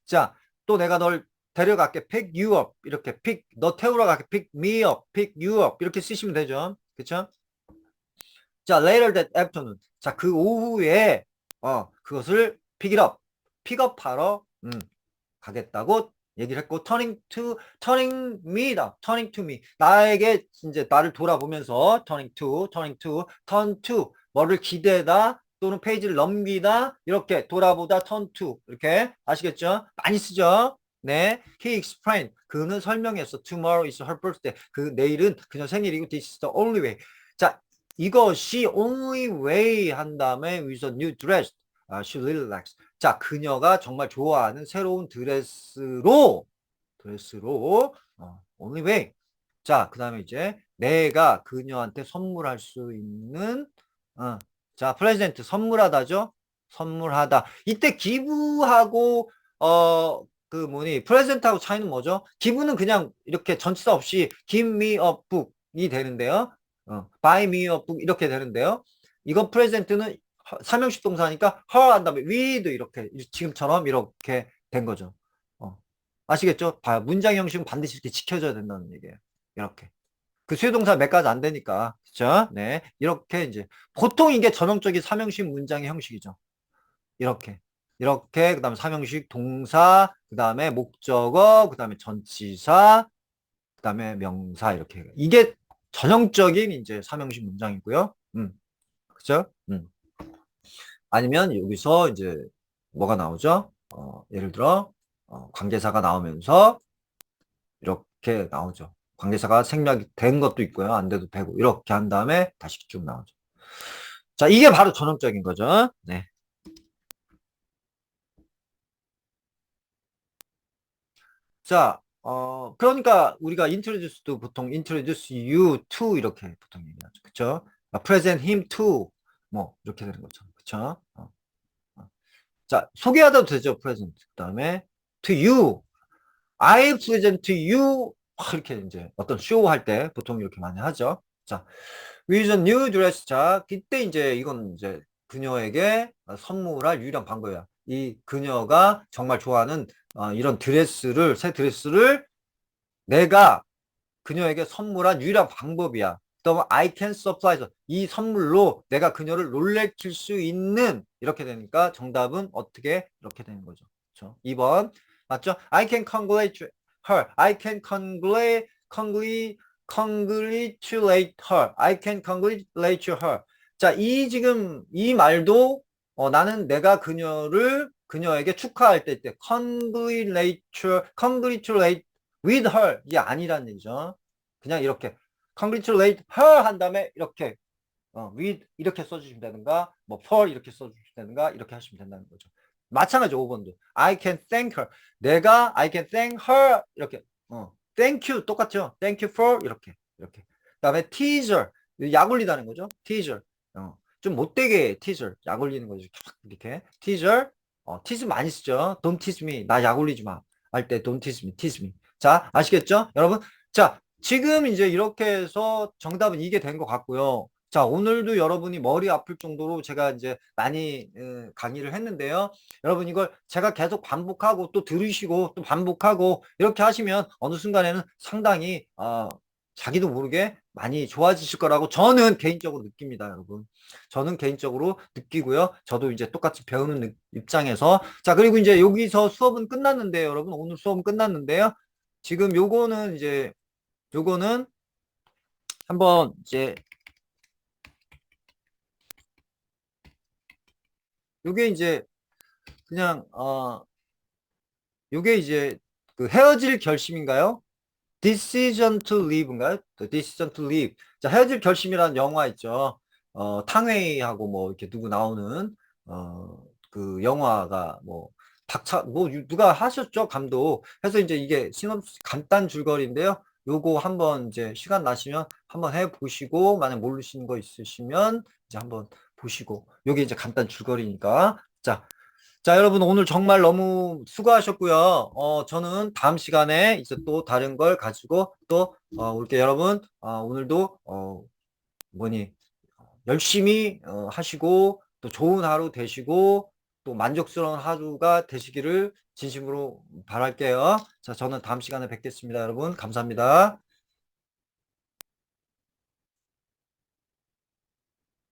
자, 또 내가 널 데려갈게. pick you up. 이렇게 너 태우러 갈게. pick me up. pick you up. 이렇게 쓰시면 되죠. 그쵸? 자, later that afternoon. 자, 그 오후에 그것을 pick it up. 픽업하러 가겠다고 얘기를 했고 turning to me. 나에게 이제 나를 돌아보면서 turn to 뭐를 기대다 또는 페이지를 넘기다 이렇게 돌아보다 turn to 이렇게 아시겠죠? 많이 쓰죠? 네, he explained. 그는 설명했어. Tomorrow is her birthday. 그 내일은 그녀 생일이고 this is the only way. 자, 이것이 only way 한 다음에 with a new dress. She really likes. 자, 그녀가 정말 좋아하는 새로운 드레스로 only way. 자, 그 다음에 이제 내가 그녀한테 선물할 수 있는 자, 프레젠트 선물하다죠. 선물하다. 이때 기부하고 프레젠트하고 차이는 뭐죠? 기부는 그냥 이렇게 전치사 없이 give me a book이 되는데요. buy me a book 이렇게 되는데요. 이거 프레젠트는 삼형식 동사니까 her 한 다음에 with 이렇게 지금처럼 이렇게 된 거죠. 아시겠죠? 봐요. 문장 형식은 반드시 이렇게 지켜져야 된다는 얘기예요. 이렇게. 그 수요동사 몇 가지 안 되니까. 그죠? 네. 이렇게 이제 보통 이게 전형적인 삼형식 문장의 형식이죠. 이렇게 그다음에 삼형식 동사, 그다음에 목적어, 그다음에 전치사, 그다음에 명사 이렇게. 이게 전형적인 이제 삼형식 문장이고요. 그죠? 아니면 여기서 이제 뭐가 나오죠? 예를 들어 관계사가 나오면서 이렇게 나오죠. 관계사가 생략이 된 것도 있고요. 안 돼도 되고 이렇게 한 다음에 다시 쭉 나오죠. 자, 이게 바로 전형적인 거죠. 네. 자, 그러니까 우리가 introduce도 보통 introduce you to 이렇게 보통 얘기하죠. 그쵸? present him to 뭐 이렇게 되는 거죠. 그쵸? 자, 소개하다도 되죠. present. 그 다음에 to you. I present to you. 이렇게 이제 어떤 쇼 할 때 보통 이렇게 많이 하죠. 자, with a new dress. 자, 그때 이제 이건 이제 그녀에게 선물할 유일한 방법이야. 이 그녀가 정말 좋아하는 이런 새 드레스를 내가 그녀에게 선물한 유일한 방법이야. 또 I can supply. 이 선물로 내가 그녀를 놀래킬 수 있는 이렇게 되니까 정답은 어떻게 이렇게 되는 거죠. 그렇죠? 2번 맞죠? I can congratulate her. I can congratulate her. I can congratulate her. 자, 지금 이 말도 나는 내가 그녀에게 축하할 때 congratulate with her 이게 아니란 얘기죠. 그냥 이렇게 congratulate her 한 다음에 이렇게 with 이렇게 써주시면 되는가 뭐 for 이렇게 써주시면 되는가 이렇게 하시면 된다는 거죠. 마찬가지죠. 5번도 I can thank her. I can thank her 이렇게 thank you 똑같죠? thank you for 이렇게. 그다음에 teaser 약 올리다는 거죠. teaser 좀 못되게 teaser 약 올리는 거죠. 이렇게 teaser tease 많이 쓰죠. don't tease me 나 약 올리지 마 할 때 don't tease me. 자 아시겠죠, 여러분? 자 지금 이제 이렇게 해서 정답은 이게 된 것 같고요. 자 오늘도 여러분이 머리 아플 정도로 제가 이제 많이 강의를 했는데요. 여러분 이걸 제가 계속 반복하고 또 들으시고 또 반복하고 이렇게 하시면 어느 순간에는 상당히 자기도 모르게 많이 좋아지실 거라고 저는 개인적으로 느낍니다, 여러분. 저는 개인적으로 느끼고요. 저도 이제 똑같이 배우는 입장에서 자 그리고 이제 여기서 수업은 끝났는데요, 여러분. 오늘 수업은 끝났는데요. 지금 요거는 한번 이제 요게 이제 그냥 요게 이제 그 헤어질 결심인가요? Decision to Leave인가요? Decision to Leave. 자, 헤어질 결심이라는 영화 있죠. 탕웨이하고 뭐 이렇게 누구 나오는 그 영화가 뭐 누가 하셨죠? 감독. 그래서 이제 이게 간단 줄거리인데요. 요거 한번 이제 시간 나시면 한번 해 보시고 만약 모르시는 거 있으시면 이제 한번 보시고 요게 이제 간단 줄거리니까 자, 여러분, 오늘 정말 너무 수고하셨고요. 저는 다음 시간에 이제 또 다른 걸 가지고 또, 올게요. 여러분, 오늘도, 뭐니, 열심히, 하시고, 또 좋은 하루 되시고, 또 만족스러운 하루가 되시기를 진심으로 바랄게요. 자, 저는 다음 시간에 뵙겠습니다. 여러분, 감사합니다.